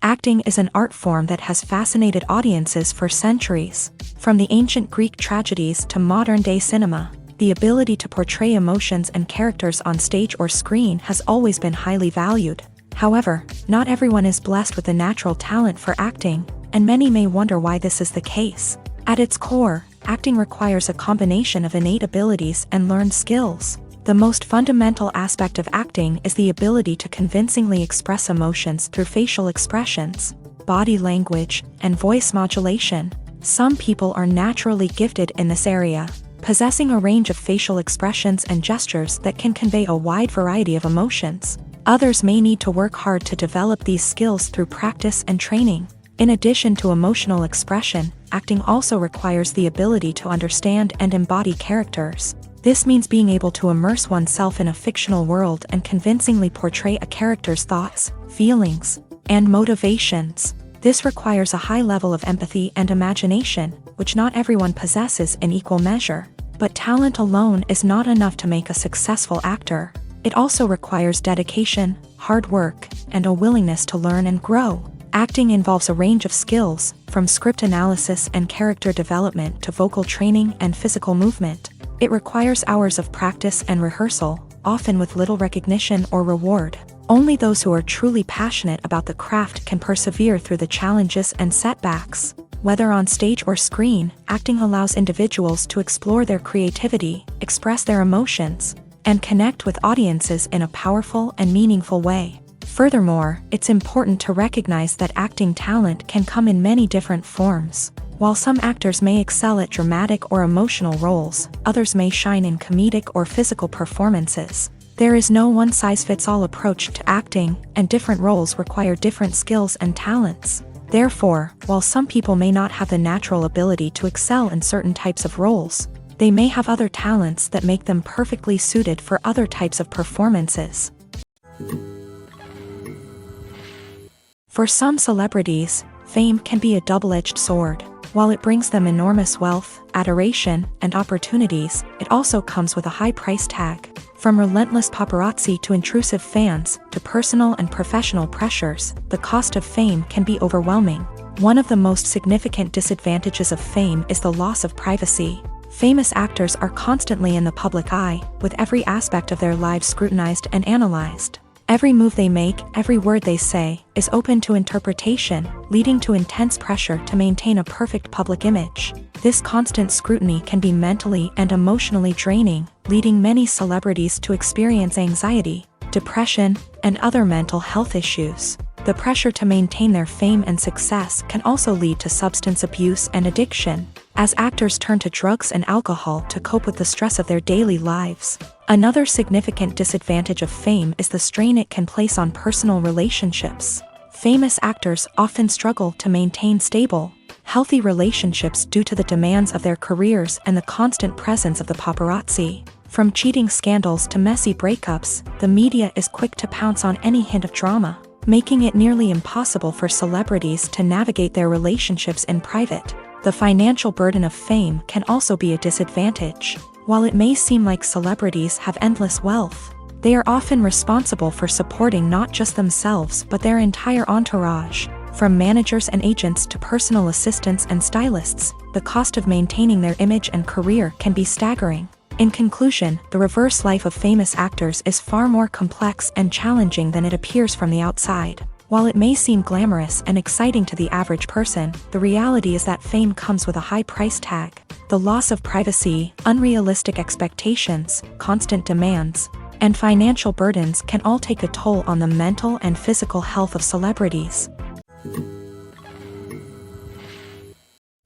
Acting is an art form that has fascinated audiences for centuries. From the ancient Greek tragedies to modern-day cinema, the ability to portray emotions and characters on stage or screen has always been highly valued. However, not everyone is blessed with a natural talent for acting, and many may wonder why this is the case. At its core, acting requires a combination of innate abilities and learned skills. The most fundamental aspect of acting is the ability to convincingly express emotions through facial expressions, body language, and voice modulation. Some people are naturally gifted in this area, possessing a range of facial expressions and gestures that can convey a wide variety of emotions. Others may need to work hard to develop these skills through practice and training. In addition to emotional expression, acting also requires the ability to understand and embody characters. This means being able to immerse oneself in a fictional world and convincingly portray a character's thoughts, feelings, and motivations. This requires a high level of empathy and imagination, which not everyone possesses in equal measure. But talent alone is not enough to make a successful actor. It also requires dedication, hard work, and a willingness to learn and grow. Acting involves a range of skills, from script analysis and character development to vocal training and physical movement. It requires hours of practice and rehearsal, often with little recognition or reward. Only those who are truly passionate about the craft can persevere through the challenges and setbacks. Whether on stage or screen, acting allows individuals to explore their creativity, express their emotions, and connect with audiences in a powerful and meaningful way. Furthermore, it's important to recognize that acting talent can come in many different forms. While some actors may excel at dramatic or emotional roles, others may shine in comedic or physical performances. There is no one-size-fits-all approach to acting, and different roles require different skills and talents. Therefore, while some people may not have the natural ability to excel in certain types of roles, they may have other talents that make them perfectly suited for other types of performances. For some celebrities, fame can be a double-edged sword. While it brings them enormous wealth, adoration, and opportunities, it also comes with a high price tag. From relentless paparazzi to intrusive fans, to personal and professional pressures, the cost of fame can be overwhelming. One of the most significant disadvantages of fame is the loss of privacy. Famous actors are constantly in the public eye, with every aspect of their lives scrutinized and analyzed. Every move they make, every word they say, is open to interpretation, leading to intense pressure to maintain a perfect public image. This constant scrutiny can be mentally and emotionally draining, leading many celebrities to experience anxiety, depression, and other mental health issues. The pressure to maintain their fame and success can also lead to substance abuse and addiction, as actors turn to drugs and alcohol to cope with the stress of their daily lives. Another significant disadvantage of fame is the strain it can place on personal relationships. Famous actors often struggle to maintain stable, healthy relationships due to the demands of their careers and the constant presence of the paparazzi. From cheating scandals to messy breakups, the media is quick to pounce on any hint of drama, making it nearly impossible for celebrities to navigate their relationships in private. The financial burden of fame can also be a disadvantage. While it may seem like celebrities have endless wealth, they are often responsible for supporting not just themselves but their entire entourage. From managers and agents to personal assistants and stylists, the cost of maintaining their image and career can be staggering. In conclusion, the reverse life of famous actors is far more complex and challenging than it appears from the outside. While it may seem glamorous and exciting to the average person, the reality is that fame comes with a high price tag. The loss of privacy, unrealistic expectations, constant demands, and financial burdens can all take a toll on the mental and physical health of celebrities.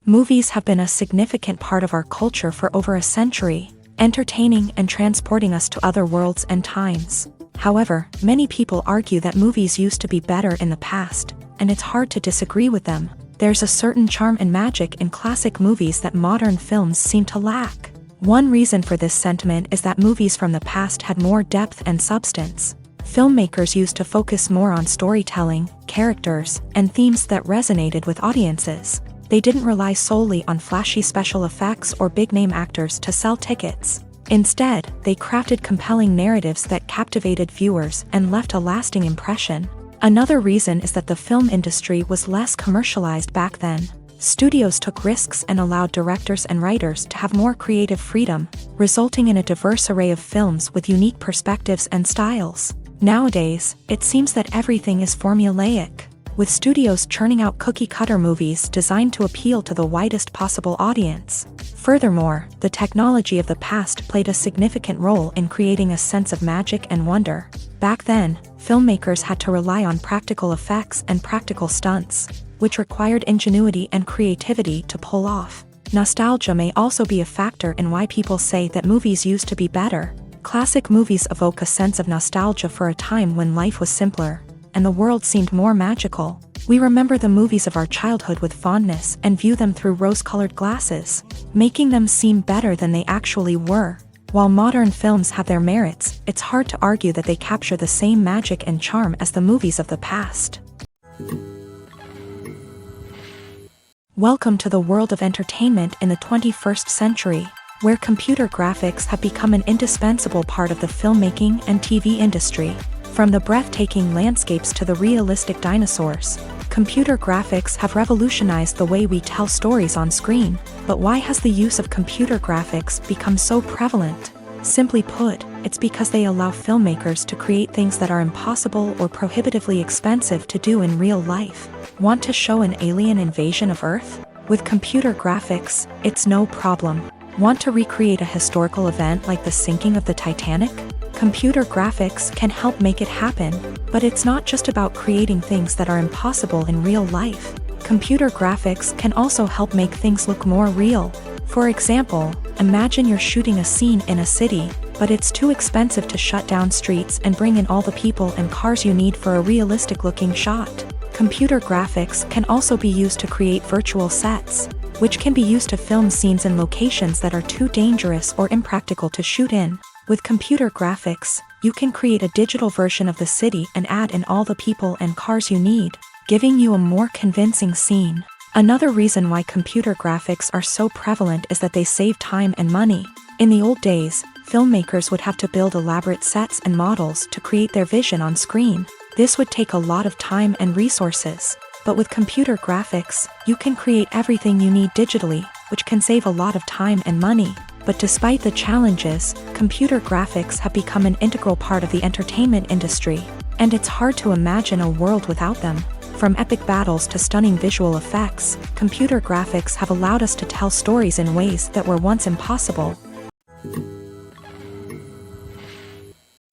Movies have been a significant part of our culture for over a century, entertaining and transporting us to other worlds and times. However, many people argue that movies used to be better in the past, and it's hard to disagree with them. There's a certain charm and magic in classic movies that modern films seem to lack. One reason for this sentiment is that movies from the past had more depth and substance. Filmmakers used to focus more on storytelling, characters, and themes that resonated with audiences. They didn't rely solely on flashy special effects or big-name actors to sell tickets. Instead, they crafted compelling narratives that captivated viewers and left a lasting impression. Another reason is that the film industry was less commercialized back then. Studios took risks and allowed directors and writers to have more creative freedom, resulting in a diverse array of films with unique perspectives and styles. Nowadays, it seems that everything is formulaic, with studios churning out cookie-cutter movies designed to appeal to the widest possible audience. Furthermore, the technology of the past played a significant role in creating a sense of magic and wonder. Back then, filmmakers had to rely on practical effects and practical stunts, which required ingenuity and creativity to pull off. Nostalgia may also be a factor in why people say that movies used to be better. Classic movies evoke a sense of nostalgia for a time when life was simpler, and the world seemed more magical. We remember the movies of our childhood with fondness and view them through rose-colored glasses, making them seem better than they actually were. While modern films have their merits, it's hard to argue that they capture the same magic and charm as the movies of the past. Welcome to the world of entertainment in the 21st century, where computer graphics have become an indispensable part of the filmmaking and TV industry. From the breathtaking landscapes to the realistic dinosaurs, computer graphics have revolutionized the way we tell stories on screen. But why has the use of computer graphics become so prevalent? Simply put, it's because they allow filmmakers to create things that are impossible or prohibitively expensive to do in real life. Want to show an alien invasion of Earth? With computer graphics, it's no problem. Want to recreate a historical event like the sinking of the Titanic? Computer graphics can help make it happen, but it's not just about creating things that are impossible in real life. Computer graphics can also help make things look more real. For example, imagine you're shooting a scene in a city, but it's too expensive to shut down streets and bring in all the people and cars you need for a realistic-looking shot. Computer graphics can also be used to create virtual sets, which can be used to film scenes in locations that are too dangerous or impractical to shoot in. With computer graphics, you can create a digital version of the city and add in all the people and cars you need, giving you a more convincing scene. Another reason why computer graphics are so prevalent is that they save time and money. In the old days, filmmakers would have to build elaborate sets and models to create their vision on screen. This would take a lot of time and resources. But with computer graphics, you can create everything you need digitally, which can save a lot of time and money. But despite the challenges, computer graphics have become an integral part of the entertainment industry, and it's hard to imagine a world without them. From epic battles to stunning visual effects, computer graphics have allowed us to tell stories in ways that were once impossible.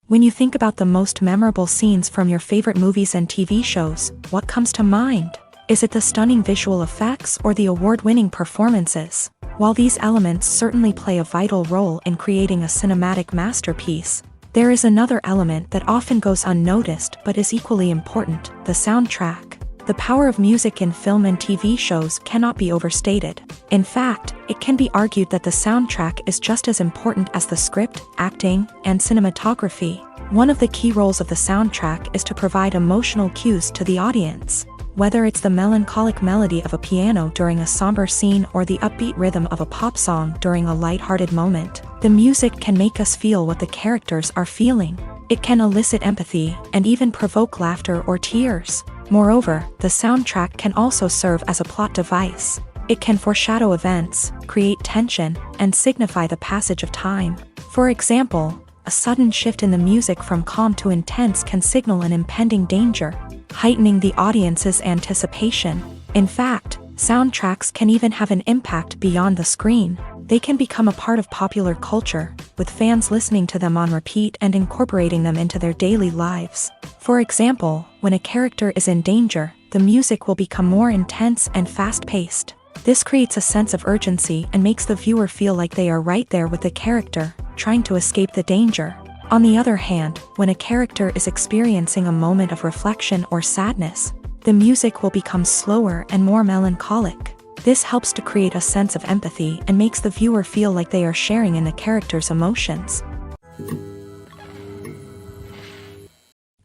When you think about the most memorable scenes from your favorite movies and TV shows, what comes to mind? Is it the stunning visual effects or the award-winning performances? While these elements certainly play a vital role in creating a cinematic masterpiece, there is another element that often goes unnoticed but is equally important: the soundtrack. The power of music in film and TV shows cannot be overstated. In fact, it can be argued that the soundtrack is just as important as the script, acting, and cinematography. One of the key roles of the soundtrack is to provide emotional cues to the audience. Whether it's the melancholic melody of a piano during a somber scene or the upbeat rhythm of a pop song during a light-hearted moment, the music can make us feel what the characters are feeling. It can elicit empathy and even provoke laughter or tears. Moreover, the soundtrack can also serve as a plot device. It can foreshadow events, create tension, and signify the passage of time. For example, a sudden shift in the music from calm to intense can signal an impending danger, heightening the audience's anticipation. In fact, soundtracks can even have an impact beyond the screen. They can become a part of popular culture, with fans listening to them on repeat and incorporating them into their daily lives. For example, when a character is in danger, the music will become more intense and fast-paced. This creates a sense of urgency and makes the viewer feel like they are right there with the character, trying to escape the danger. On the other hand, when a character is experiencing a moment of reflection or sadness, The music will become slower and more melancholic. This helps to create a sense of empathy and makes the viewer feel like they are sharing in the character's emotions.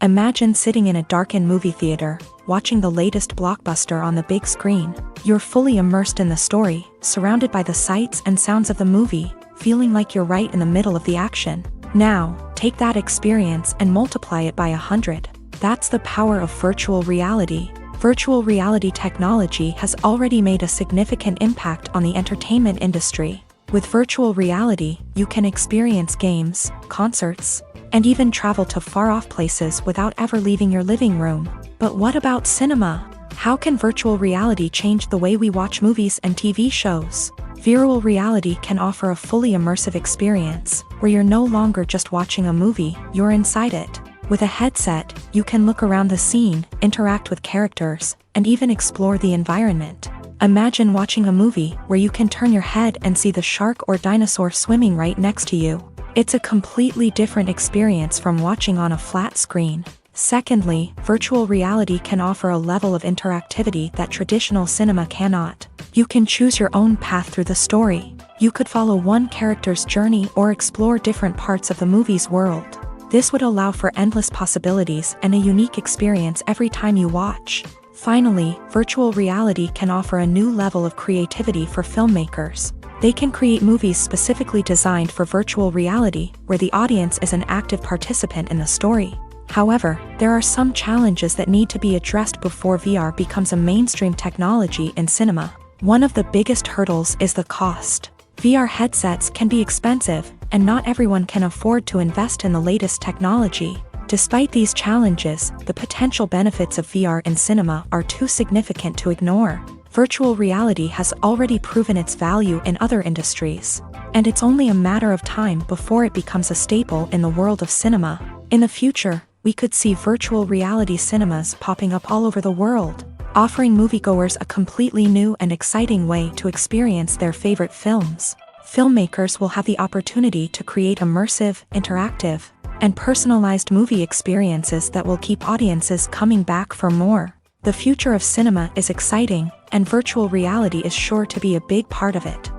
Imagine sitting in a darkened movie theater, watching the latest blockbuster on the big screen. You're fully immersed in the story, surrounded by the sights and sounds of the movie, feeling like you're right in the middle of the action. Now, take that experience and multiply it by 100. That's the power of virtual reality. Virtual reality technology has already made a significant impact on the entertainment industry. With virtual reality, you can experience games, concerts, and even travel to far-off places without ever leaving your living room. But what about cinema? How can virtual reality change the way we watch movies and TV shows? Virtual reality can offer a fully immersive experience, where you're no longer just watching a movie, you're inside it. With a headset, you can look around the scene, interact with characters, and even explore the environment. Imagine watching a movie where you can turn your head and see the shark or dinosaur swimming right next to you. It's a completely different experience from watching on a flat screen. Secondly, virtual reality can offer a level of interactivity that traditional cinema cannot. You can choose your own path through the story. You could follow one character's journey or explore different parts of the movie's world. This would allow for endless possibilities and a unique experience every time you watch. Finally, virtual reality can offer a new level of creativity for filmmakers. They can create movies specifically designed for virtual reality, where the audience is an active participant in the story. However, there are some challenges that need to be addressed before VR becomes a mainstream technology in cinema. One of the biggest hurdles is the cost. VR headsets can be expensive, and not everyone can afford to invest in the latest technology. Despite these challenges, the potential benefits of VR in cinema are too significant to ignore. Virtual reality has already proven its value in other industries, and it's only a matter of time before it becomes a staple in the world of cinema. In the future, we could see virtual reality cinemas popping up all over the world, offering moviegoers a completely new and exciting way to experience their favorite films. Filmmakers will have the opportunity to create immersive, interactive, and personalized movie experiences that will keep audiences coming back for more. The future of cinema is exciting, and virtual reality is sure to be a big part of it.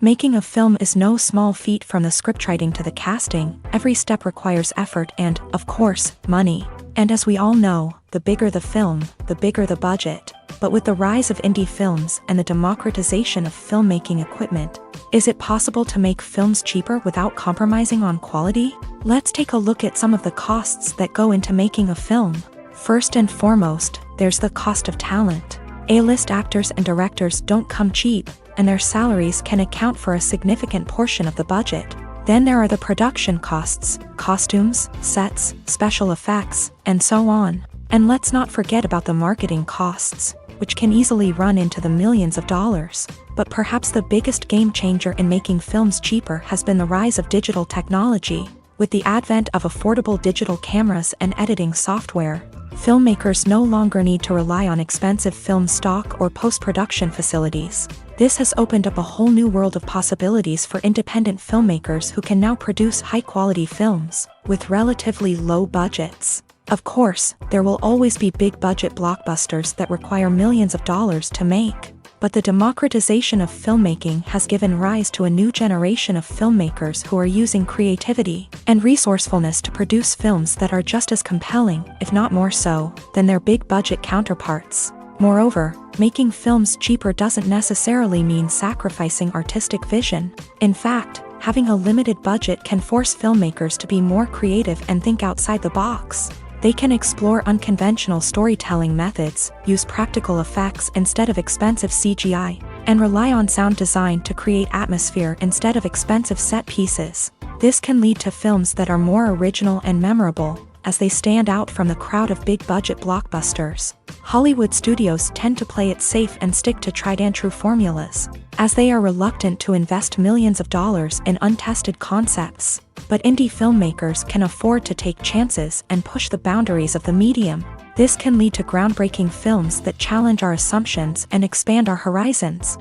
Making a film is no small feat. From the scriptwriting to the casting, every step requires effort and, of course, money. And as we all know, the bigger the film, the bigger the budget. But with the rise of indie films and the democratization of filmmaking equipment, is it possible to make films cheaper without compromising on quality? Let's take a look at some of the costs that go into making a film. First and foremost, there's the cost of talent. A-list actors and directors don't come cheap, and their salaries can account for a significant portion of the budget. Then there are the production costs, costumes, sets, special effects, and so on. And let's not forget about the marketing costs, which can easily run into the millions of dollars. But perhaps the biggest game changer in making films cheaper has been the rise of digital technology. With the advent of affordable digital cameras and editing software, filmmakers no longer need to rely on expensive film stock or post-production facilities. This has opened up a whole new world of possibilities for independent filmmakers who can now produce high-quality films with relatively low budgets. Of course, there will always be big-budget blockbusters that require millions of dollars to make. But the democratization of filmmaking has given rise to a new generation of filmmakers who are using creativity and resourcefulness to produce films that are just as compelling, if not more so, than their big-budget counterparts. Moreover, making films cheaper doesn't necessarily mean sacrificing artistic vision. In fact, having a limited budget can force filmmakers to be more creative and think outside the box. They can explore unconventional storytelling methods, use practical effects instead of expensive CGI, and rely on sound design to create atmosphere instead of expensive set pieces. This can lead to films that are more original and memorable, as they stand out from the crowd of big-budget blockbusters. Hollywood studios tend to play it safe and stick to tried-and-true formulas, as they are reluctant to invest millions of dollars in untested concepts. But indie filmmakers can afford to take chances and push the boundaries of the medium. This can lead to groundbreaking films that challenge our assumptions and expand our horizons.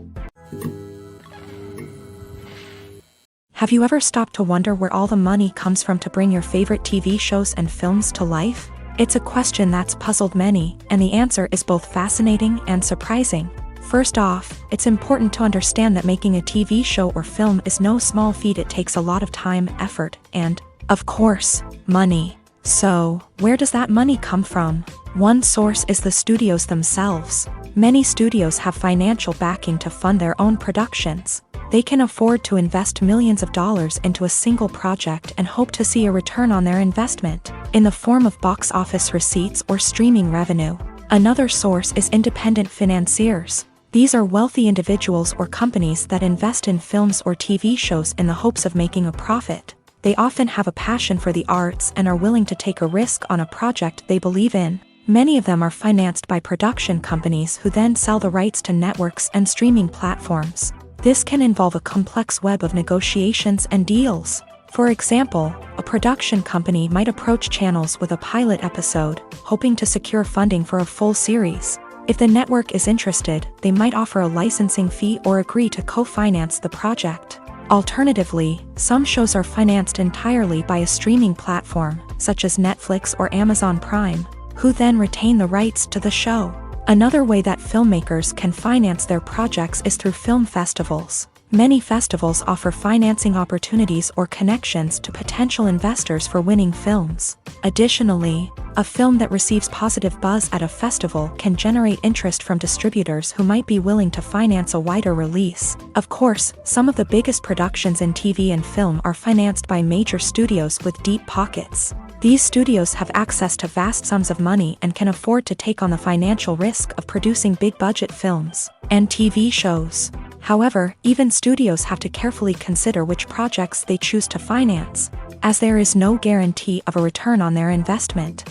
Have you ever stopped to wonder where all the money comes from to bring your favorite TV shows and films to life? It's a question that's puzzled many, and the answer is both fascinating and surprising. First off, it's important to understand that making a TV show or film is no small feat. It takes a lot of time, effort, and, of course, money. So, where does that money come from? One source is the studios themselves. Many studios have financial backing to fund their own productions. They can afford to invest millions of dollars into a single project and hope to see a return on their investment, in the form of box office receipts or streaming revenue. Another source is independent financiers. These are wealthy individuals or companies that invest in films or TV shows in the hopes of making a profit. They often have a passion for the arts and are willing to take a risk on a project they believe in. Many of them are financed by production companies who then sell the rights to networks and streaming platforms. This can involve a complex web of negotiations and deals. For example, a production company might approach channels with a pilot episode, hoping to secure funding for a full series. If the network is interested, they might offer a licensing fee or agree to co-finance the project. Alternatively, some shows are financed entirely by a streaming platform, such as Netflix or Amazon Prime, who then retain the rights to the show. Another way that filmmakers can finance their projects is through film festivals. Many festivals offer financing opportunities or connections to potential investors for winning films. Additionally, a film that receives positive buzz at a festival can generate interest from distributors who might be willing to finance a wider release. Of course, some of the biggest productions in TV and film are financed by major studios with deep pockets. These studios have access to vast sums of money and can afford to take on the financial risk of producing big-budget films and TV shows. However, even studios have to carefully consider which projects they choose to finance, as there is no guarantee of a return on their investment.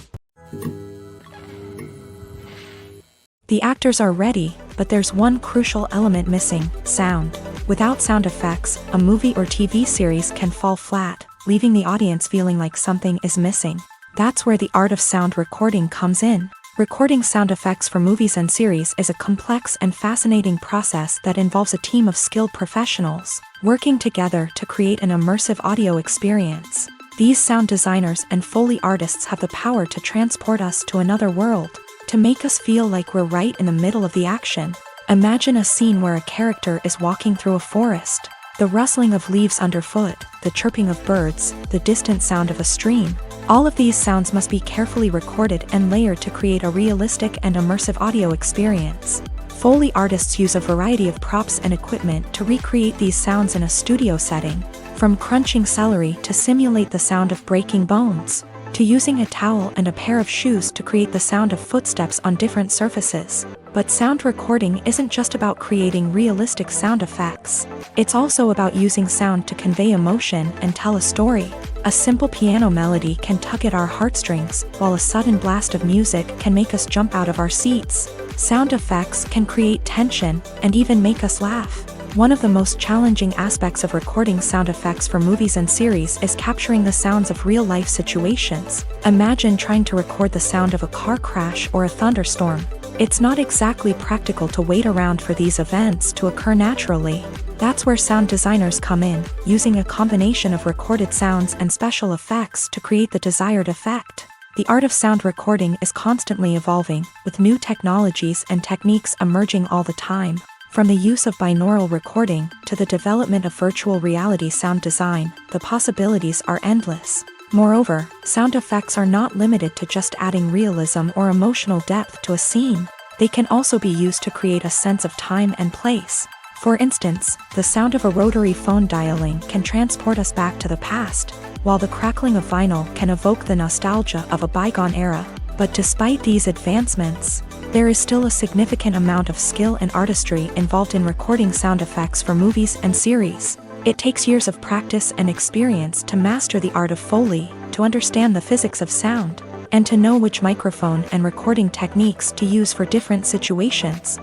The actors are ready, but there's one crucial element missing: sound. Without sound effects, a movie or TV series can fall flat, leaving the audience feeling like something is missing. That's where the art of sound recording comes in. Recording sound effects for movies and series is a complex and fascinating process that involves a team of skilled professionals working together to create an immersive audio experience. These sound designers and Foley artists have the power to transport us to another world, to make us feel like we're right in the middle of the action. Imagine a scene where a character is walking through a forest. The rustling of leaves underfoot, the chirping of birds, the distant sound of a stream. All of these sounds must be carefully recorded and layered to create a realistic and immersive audio experience. Foley artists use a variety of props and equipment to recreate these sounds in a studio setting, from crunching celery to simulate the sound of breaking bones, to using a towel and a pair of shoes to create the sound of footsteps on different surfaces. But sound recording isn't just about creating realistic sound effects. It's also about using sound to convey emotion and tell a story. A simple piano melody can tug at our heartstrings, while a sudden blast of music can make us jump out of our seats. Sound effects can create tension and even make us laugh. One of the most challenging aspects of recording sound effects for movies and series is capturing the sounds of real-life situations. Imagine trying to record the sound of a car crash or a thunderstorm. It's not exactly practical to wait around for these events to occur naturally. That's where sound designers come in, using a combination of recorded sounds and special effects to create the desired effect. The art of sound recording is constantly evolving, with new technologies and techniques emerging all the time. From the use of binaural recording to the development of virtual reality sound design, the possibilities are endless. Moreover, sound effects are not limited to just adding realism or emotional depth to a scene. They can also be used to create a sense of time and place. For instance, the sound of a rotary phone dialing can transport us back to the past, while the crackling of vinyl can evoke the nostalgia of a bygone era. But despite these advancements, there is still a significant amount of skill and artistry involved in recording sound effects for movies and series. It takes years of practice and experience to master the art of Foley, to understand the physics of sound, and to know which microphone and recording techniques to use for different situations.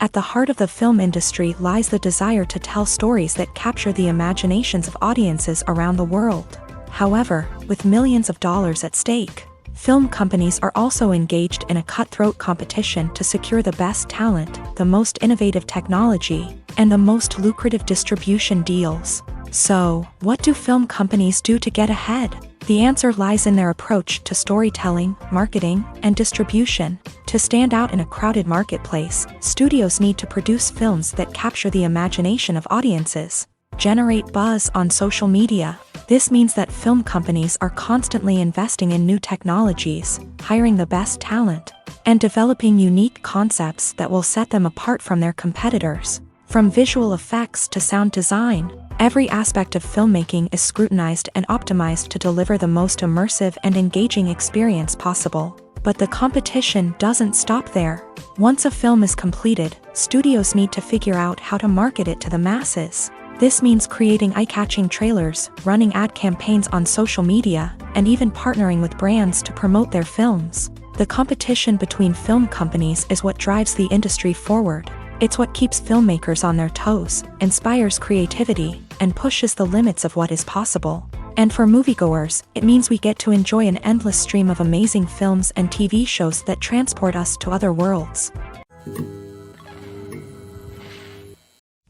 At the heart of the film industry lies the desire to tell stories that capture the imaginations of audiences around the world. However, with millions of dollars at stake, film companies are also engaged in a cutthroat competition to secure the best talent, the most innovative technology, and the most lucrative distribution deals. So, what do film companies do to get ahead? The answer lies in their approach to storytelling, marketing, and distribution. To stand out in a crowded marketplace, studios need to produce films that capture the imagination of audiences, generate buzz on social media. This means that film companies are constantly investing in new technologies, hiring the best talent, and developing unique concepts that will set them apart from their competitors. From visual effects to sound design, every aspect of filmmaking is scrutinized and optimized to deliver the most immersive and engaging experience possible. But the competition doesn't stop there. Once a film is completed, studios need to figure out how to market it to the masses. This means creating eye-catching trailers, running ad campaigns on social media, and even partnering with brands to promote their films. The competition between film companies is what drives the industry forward. It's what keeps filmmakers on their toes, inspires creativity, and pushes the limits of what is possible. And for moviegoers, it means we get to enjoy an endless stream of amazing films and TV shows that transport us to other worlds.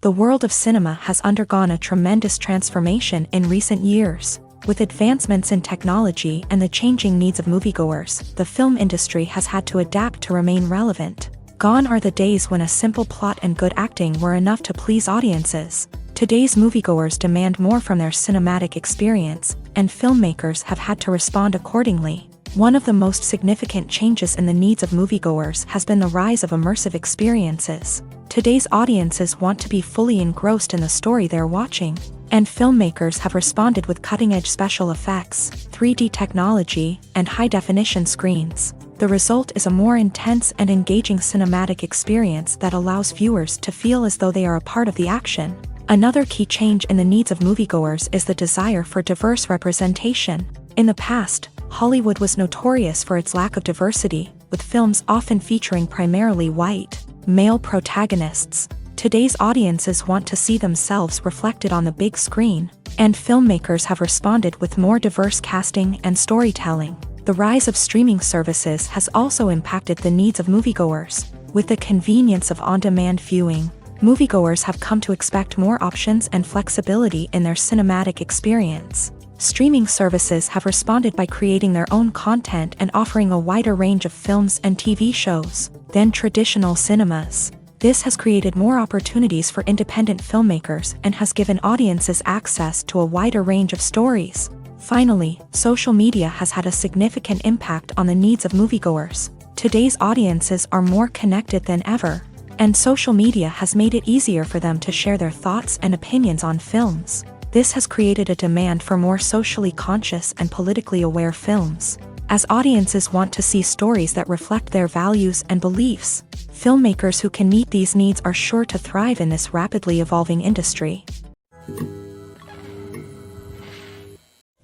The world of cinema has undergone a tremendous transformation in recent years. With advancements in technology and the changing needs of moviegoers, the film industry has had to adapt to remain relevant. Gone are the days when a simple plot and good acting were enough to please audiences. Today's moviegoers demand more from their cinematic experience, and filmmakers have had to respond accordingly. One of the most significant changes in the needs of moviegoers has been the rise of immersive experiences. Today's audiences want to be fully engrossed in the story they're watching, and filmmakers have responded with cutting-edge special effects, 3D technology, and high-definition screens. The result is a more intense and engaging cinematic experience that allows viewers to feel as though they are a part of the action. Another key change in the needs of moviegoers is the desire for diverse representation. In the past, Hollywood was notorious for its lack of diversity, with films often featuring primarily white, male protagonists. Today's audiences want to see themselves reflected on the big screen, and filmmakers have responded with more diverse casting and storytelling. The rise of streaming services has also impacted the needs of moviegoers. With the convenience of on-demand viewing, moviegoers have come to expect more options and flexibility in their cinematic experience. Streaming services have responded by creating their own content and offering a wider range of films and TV shows than traditional cinemas. This has created more opportunities for independent filmmakers and has given audiences access to a wider range of stories. Finally, social media has had a significant impact on the needs of moviegoers. Today's audiences are more connected than ever, and social media has made it easier for them to share their thoughts and opinions on films. This has created a demand for more socially conscious and politically aware films. As audiences want to see stories that reflect their values and beliefs, filmmakers who can meet these needs are sure to thrive in this rapidly evolving industry.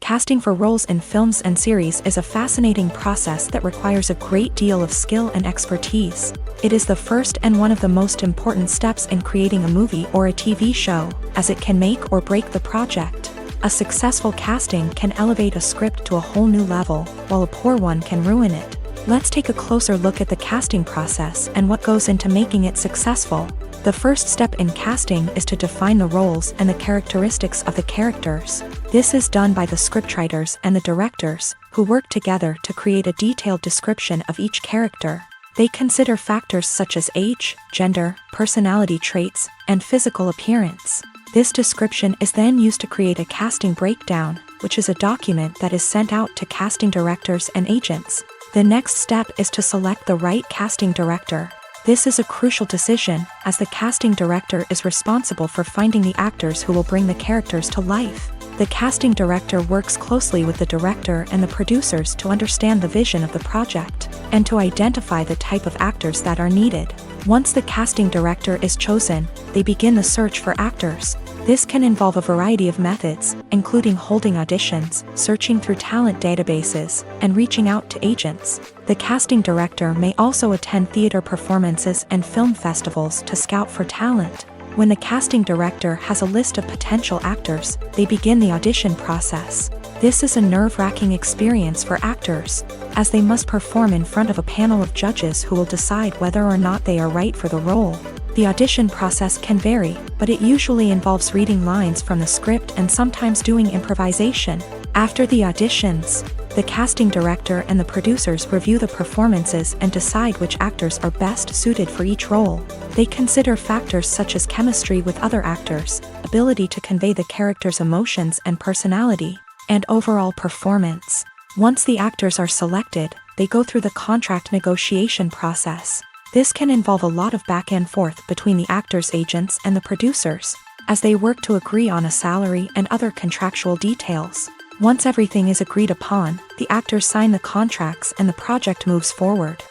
Casting for roles in films and series is a fascinating process that requires a great deal of skill and expertise. It is the first and one of the most important steps in creating a movie or a TV show, as it can make or break the project. A successful casting can elevate a script to a whole new level, while a poor one can ruin it. Let's take a closer look at the casting process and what goes into making it successful. The first step in casting is to define the roles and the characteristics of the characters. This is done by the scriptwriters and the directors, who work together to create a detailed description of each character. They consider factors such as age, gender, personality traits, and physical appearance. This description is then used to create a casting breakdown, which is a document that is sent out to casting directors and agents. The next step is to select the right casting director. This is a crucial decision, as the casting director is responsible for finding the actors who will bring the characters to life. The casting director works closely with the director and the producers to understand the vision of the project, and to identify the type of actors that are needed. Once the casting director is chosen, they begin the search for actors. This can involve a variety of methods, including holding auditions, searching through talent databases, and reaching out to agents. The casting director may also attend theater performances and film festivals to scout for talent. When the casting director has a list of potential actors, they begin the audition process. This is a nerve-wracking experience for actors, as they must perform in front of a panel of judges who will decide whether or not they are right for the role. The audition process can vary, but it usually involves reading lines from the script and sometimes doing improvisation. After the auditions, the casting director and the producers review the performances and decide which actors are best suited for each role. They consider factors such as chemistry with other actors, ability to convey the character's emotions and personality, and overall performance. Once the actors are selected, they go through the contract negotiation process. This can involve a lot of back and forth between the actors' agents and the producers, as they work to agree on a salary and other contractual details. Once everything is agreed upon, the actors sign the contracts and the project moves forward.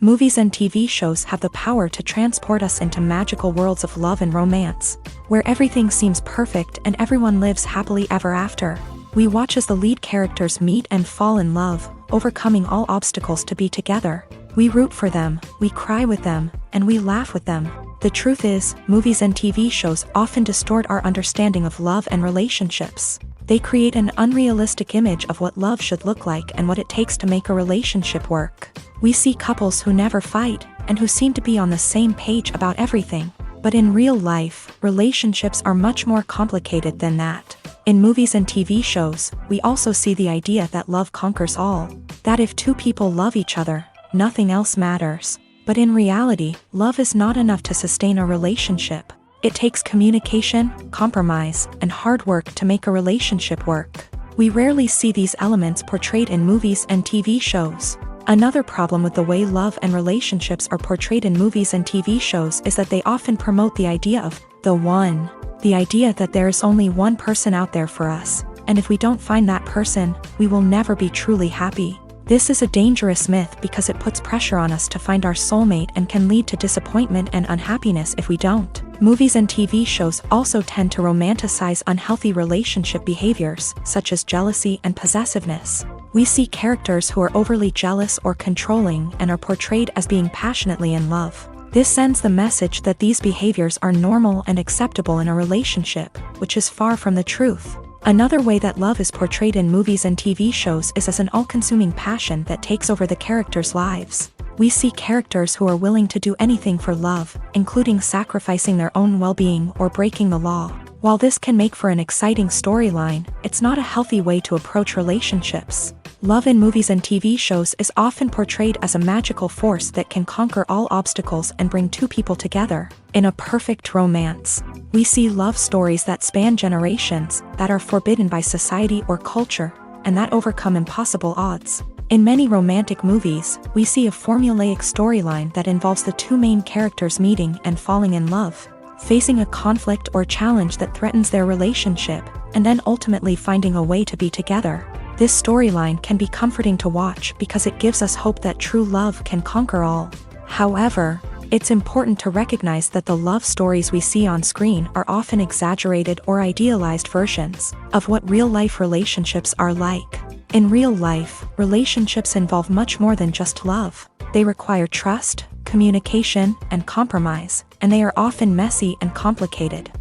Movies and TV shows have the power to transport us into magical worlds of love and romance, where everything seems perfect and everyone lives happily ever after. We watch as the lead characters meet and fall in love, overcoming all obstacles to be together. We root for them, we cry with them, and we laugh with them. The truth is, movies and TV shows often distort our understanding of love and relationships. They create an unrealistic image of what love should look like and what it takes to make a relationship work. We see couples who never fight, and who seem to be on the same page about everything. But in real life, relationships are much more complicated than that. In movies and TV shows, we also see the idea that love conquers all. That if two people love each other, nothing else matters. But in reality, love is not enough to sustain a relationship. It takes communication, compromise, and hard work to make a relationship work. We rarely see these elements portrayed in movies and TV shows. Another problem with the way love and relationships are portrayed in movies and TV shows is that they often promote the idea of the one. The idea that there is only one person out there for us, and if we don't find that person, we will never be truly happy. This is a dangerous myth because it puts pressure on us to find our soulmate and can lead to disappointment and unhappiness if we don't. Movies and TV shows also tend to romanticize unhealthy relationship behaviors, such as jealousy and possessiveness. We see characters who are overly jealous or controlling and are portrayed as being passionately in love. This sends the message that these behaviors are normal and acceptable in a relationship, which is far from the truth. Another way that love is portrayed in movies and TV shows is as an all-consuming passion that takes over the characters' lives. We see characters who are willing to do anything for love, including sacrificing their own well-being or breaking the law. While this can make for an exciting storyline, it's not a healthy way to approach relationships. Love in movies and TV shows is often portrayed as a magical force that can conquer all obstacles and bring two people together. In a perfect romance, we see love stories that span generations, that are forbidden by society or culture, and that overcome impossible odds. In many romantic movies, we see a formulaic storyline that involves the two main characters meeting and falling in love, facing a conflict or challenge that threatens their relationship, and then ultimately finding a way to be together. This storyline can be comforting to watch because it gives us hope that true love can conquer all. However, it's important to recognize that the love stories we see on screen are often exaggerated or idealized versions of what real-life relationships are like. In real life, relationships involve much more than just love. They require trust, communication, and compromise, and they are often messy and complicated.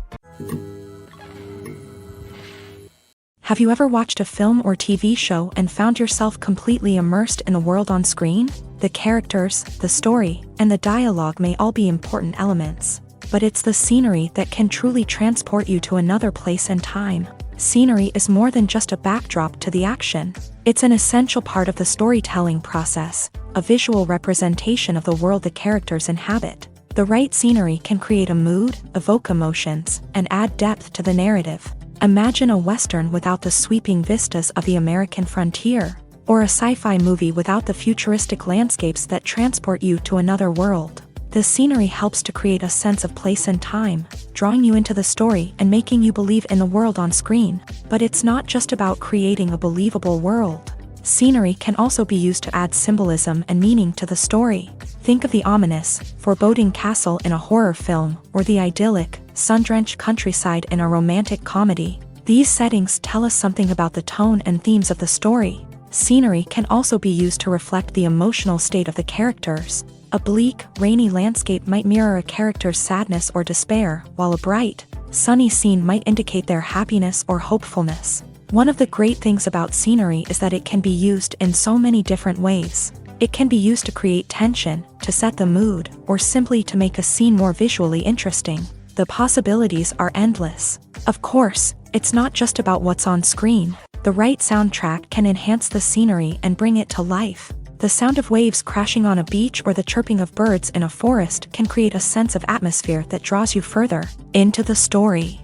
Have you ever watched a film or TV show and found yourself completely immersed in the world on screen? The characters, the story, and the dialogue may all be important elements, but it's the scenery that can truly transport you to another place and time. Scenery is more than just a backdrop to the action. It's an essential part of the storytelling process, a visual representation of the world the characters inhabit. The right scenery can create a mood, evoke emotions, and add depth to the narrative. Imagine a Western without the sweeping vistas of the American frontier, or a sci-fi movie without the futuristic landscapes that transport you to another world. The scenery helps to create a sense of place and time, drawing you into the story and making you believe in the world on screen. But it's not just about creating a believable world. Scenery can also be used to add symbolism and meaning to the story. Think of the ominous, foreboding castle in a horror film, or the idyllic, sun-drenched countryside in a romantic comedy. These settings tell us something about the tone and themes of the story. Scenery can also be used to reflect the emotional state of the characters. A bleak, rainy landscape might mirror a character's sadness or despair, while a bright, sunny scene might indicate their happiness or hopefulness. One of the great things about scenery is that it can be used in so many different ways. It can be used to create tension, to set the mood, or simply to make a scene more visually interesting. The possibilities are endless. Of course, it's not just about what's on screen. The right soundtrack can enhance the scenery and bring it to life. The sound of waves crashing on a beach or the chirping of birds in a forest can create a sense of atmosphere that draws you further into the story.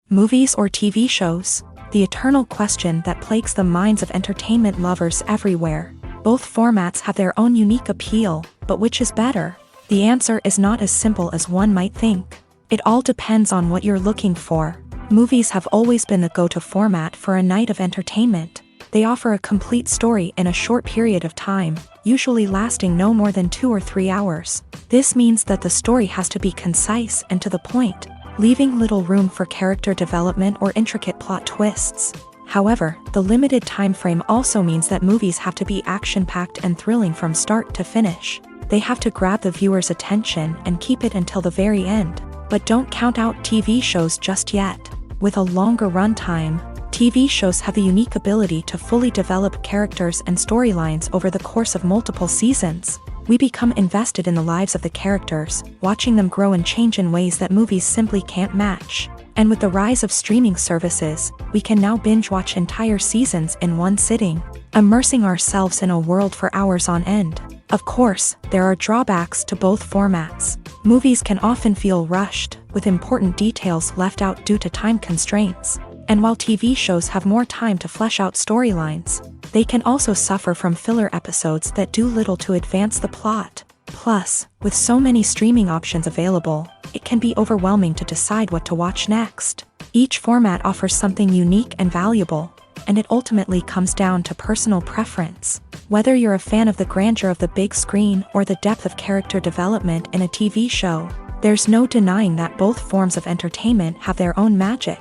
Movies or TV shows? The eternal question that plagues the minds of entertainment lovers everywhere. Both formats have their own unique appeal, but which is better? The answer is not as simple as one might think. It all depends on what you're looking for. Movies have always been the go-to format for a night of entertainment. They offer a complete story in a short period of time, usually lasting no more than 2 or 3 hours. This means that the story has to be concise and to the point, leaving little room for character development or intricate plot twists. However, the limited time frame also means that movies have to be action-packed and thrilling from start to finish. They have to grab the viewer's attention and keep it until the very end. But don't count out TV shows just yet. With a longer runtime, TV shows have the unique ability to fully develop characters and storylines over the course of multiple seasons. We become invested in the lives of the characters, watching them grow and change in ways that movies simply can't match. And with the rise of streaming services, we can now binge-watch entire seasons in one sitting, immersing ourselves in a world for hours on end. Of course, there are drawbacks to both formats. Movies can often feel rushed, with important details left out due to time constraints. And while TV shows have more time to flesh out storylines, they can also suffer from filler episodes that do little to advance the plot. Plus, with so many streaming options available, it can be overwhelming to decide what to watch next. Each format offers something unique and valuable, and it ultimately comes down to personal preference. Whether you're a fan of the grandeur of the big screen or the depth of character development in a TV show, there's no denying that both forms of entertainment have their own magic.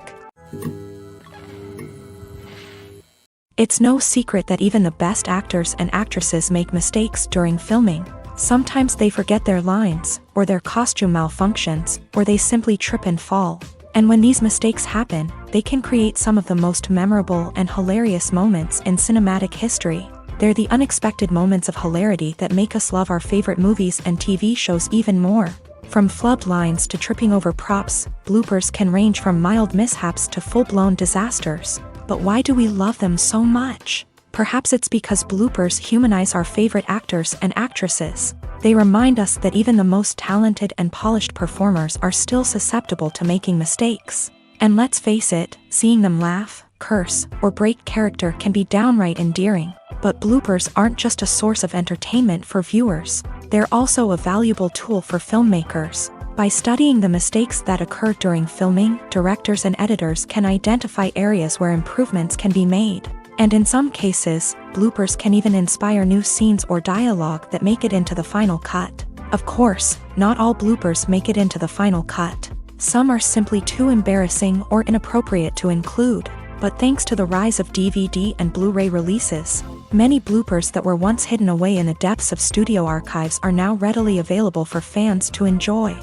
It's no secret that even the best actors and actresses make mistakes during filming. Sometimes they forget their lines, or their costume malfunctions, or they simply trip and fall. And when these mistakes happen, they can create some of the most memorable and hilarious moments in cinematic history. They're the unexpected moments of hilarity that make us love our favorite movies and TV shows even more. From flubbed lines to tripping over props, bloopers can range from mild mishaps to full-blown disasters. But why do we love them so much? Perhaps it's because bloopers humanize our favorite actors and actresses. They remind us that even the most talented and polished performers are still susceptible to making mistakes. And let's face it, seeing them laugh, curse, or break character can be downright endearing. But bloopers aren't just a source of entertainment for viewers. They're also a valuable tool for filmmakers. By studying the mistakes that occur during filming, directors and editors can identify areas where improvements can be made. And in some cases, bloopers can even inspire new scenes or dialogue that make it into the final cut. Of course, not all bloopers make it into the final cut. Some are simply too embarrassing or inappropriate to include. But thanks to the rise of DVD and Blu-ray releases, many bloopers that were once hidden away in the depths of studio archives are now readily available for fans to enjoy.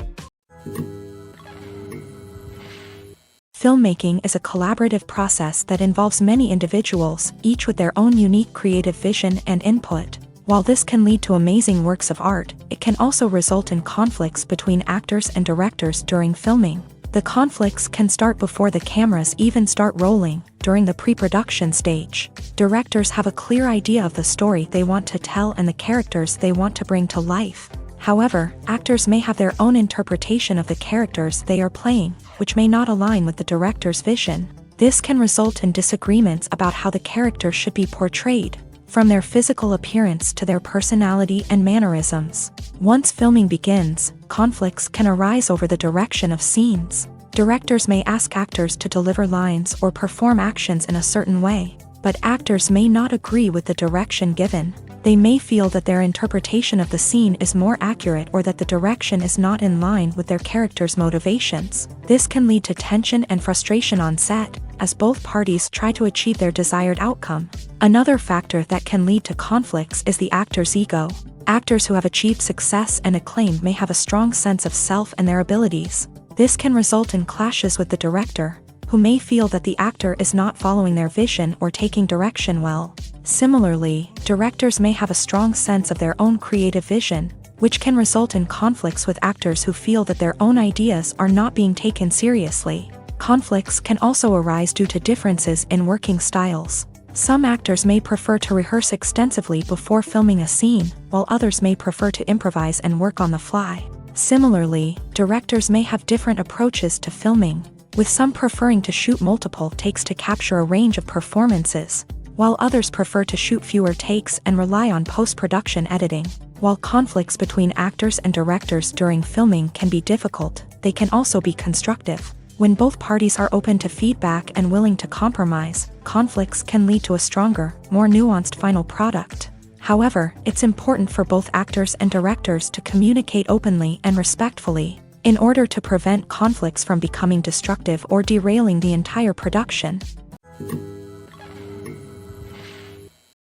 Filmmaking is a collaborative process that involves many individuals, each with their own unique creative vision and input. While this can lead to amazing works of art, it can also result in conflicts between actors and directors during filming. The conflicts can start before the cameras even start rolling, during the pre-production stage. Directors have a clear idea of the story they want to tell and the characters they want to bring to life. However, actors may have their own interpretation of the characters they are playing, which may not align with the director's vision. This can result in disagreements about how the character should be portrayed, from their physical appearance to their personality and mannerisms. Once filming begins, conflicts can arise over the direction of scenes. Directors may ask actors to deliver lines or perform actions in a certain way, but actors may not agree with the direction given. They may feel that their interpretation of the scene is more accurate or that the direction is not in line with their character's motivations. This can lead to tension and frustration on set, as both parties try to achieve their desired outcome. Another factor that can lead to conflicts is the actor's ego. Actors who have achieved success and acclaim may have a strong sense of self and their abilities. This can result in clashes with the director, who may feel that the actor is not following their vision or taking direction well. Similarly, directors may have a strong sense of their own creative vision, which can result in conflicts with actors who feel that their own ideas are not being taken seriously. Conflicts can also arise due to differences in working styles. Some actors may prefer to rehearse extensively before filming a scene, while others may prefer to improvise and work on the fly. Similarly, directors may have different approaches to filming, with some preferring to shoot multiple takes to capture a range of performances, while others prefer to shoot fewer takes and rely on post-production editing. While conflicts between actors and directors during filming can be difficult, they can also be constructive. When both parties are open to feedback and willing to compromise, conflicts can lead to a stronger, more nuanced final product. However, it's important for both actors and directors to communicate openly and respectfully, in order to prevent conflicts from becoming destructive or derailing the entire production.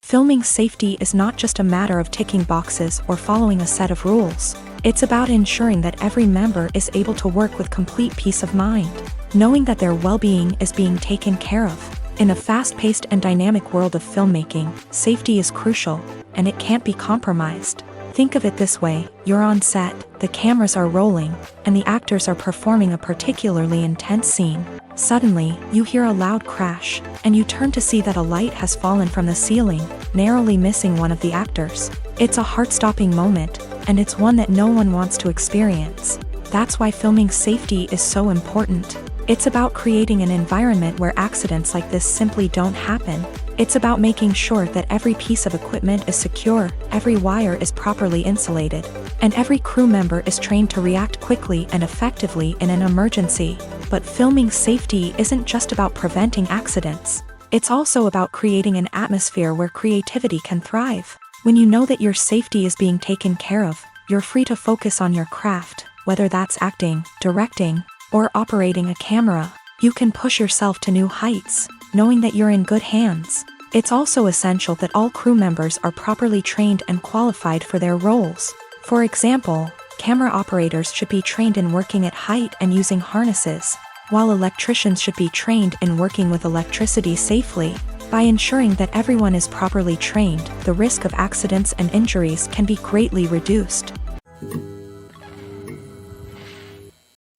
Filming safety is not just a matter of ticking boxes or following a set of rules. It's about ensuring that every member is able to work with complete peace of mind, knowing that their well-being is being taken care of. In a fast-paced and dynamic world of filmmaking, safety is crucial, and it can't be compromised. Think of it this way: you're on set, the cameras are rolling, and the actors are performing a particularly intense scene. Suddenly, you hear a loud crash, and you turn to see that a light has fallen from the ceiling, narrowly missing one of the actors. It's a heart-stopping moment, and it's one that no one wants to experience. That's why filming safety is so important. It's about creating an environment where accidents like this simply don't happen. It's about making sure that every piece of equipment is secure, every wire is properly insulated, and every crew member is trained to react quickly and effectively in an emergency. But filming safety isn't just about preventing accidents. It's also about creating an atmosphere where creativity can thrive. When you know that your safety is being taken care of, you're free to focus on your craft, whether that's acting, directing, or operating a camera. You can push yourself to new heights, knowing that you're in good hands. It's also essential that all crew members are properly trained and qualified for their roles. For example, camera operators should be trained in working at height and using harnesses, while electricians should be trained in working with electricity safely. By ensuring that everyone is properly trained, the risk of accidents and injuries can be greatly reduced.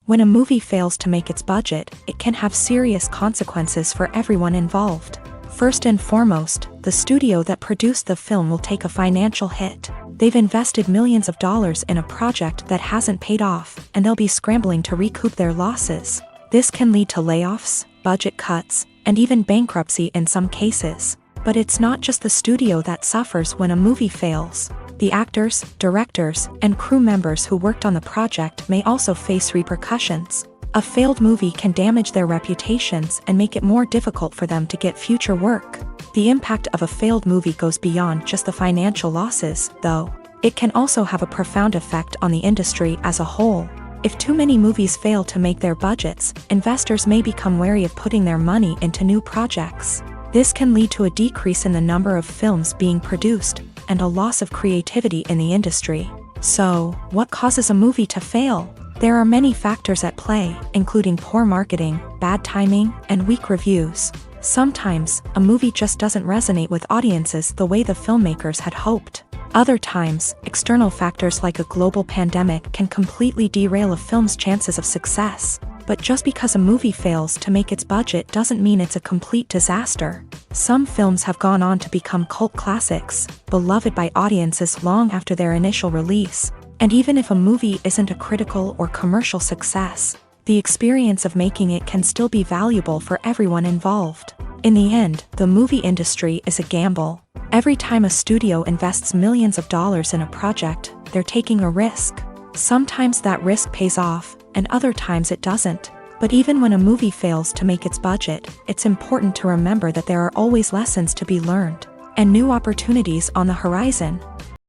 When a movie fails to make its budget, it can have serious consequences for everyone involved. First and foremost, the studio that produced the film will take a financial hit. They've invested millions of dollars in a project that hasn't paid off, and they'll be scrambling to recoup their losses. This can lead to layoffs, budget cuts, and even bankruptcy in some cases. But it's not just the studio that suffers when a movie fails. The actors, directors, and crew members who worked on the project may also face repercussions. A failed movie can damage their reputations and make it more difficult for them to get future work. The impact of a failed movie goes beyond just the financial losses, though. It can also have a profound effect on the industry as a whole. If too many movies fail to make their budgets, investors may become wary of putting their money into new projects. This can lead to a decrease in the number of films being produced, and a loss of creativity in the industry. So, what causes a movie to fail? There are many factors at play, including poor marketing, bad timing, and weak reviews. Sometimes, a movie just doesn't resonate with audiences the way the filmmakers had hoped. Other times, external factors like a global pandemic can completely derail a film's chances of success. But just because a movie fails to make its budget doesn't mean it's a complete disaster. Some films have gone on to become cult classics, beloved by audiences long after their initial release. And even if a movie isn't a critical or commercial success, the experience of making it can still be valuable for everyone involved. In the end, the movie industry is a gamble. Every time a studio invests millions of dollars in a project, they're taking a risk. Sometimes that risk pays off, and other times it doesn't. But even when a movie fails to make its budget, it's important to remember that there are always lessons to be learned, and new opportunities on the horizon.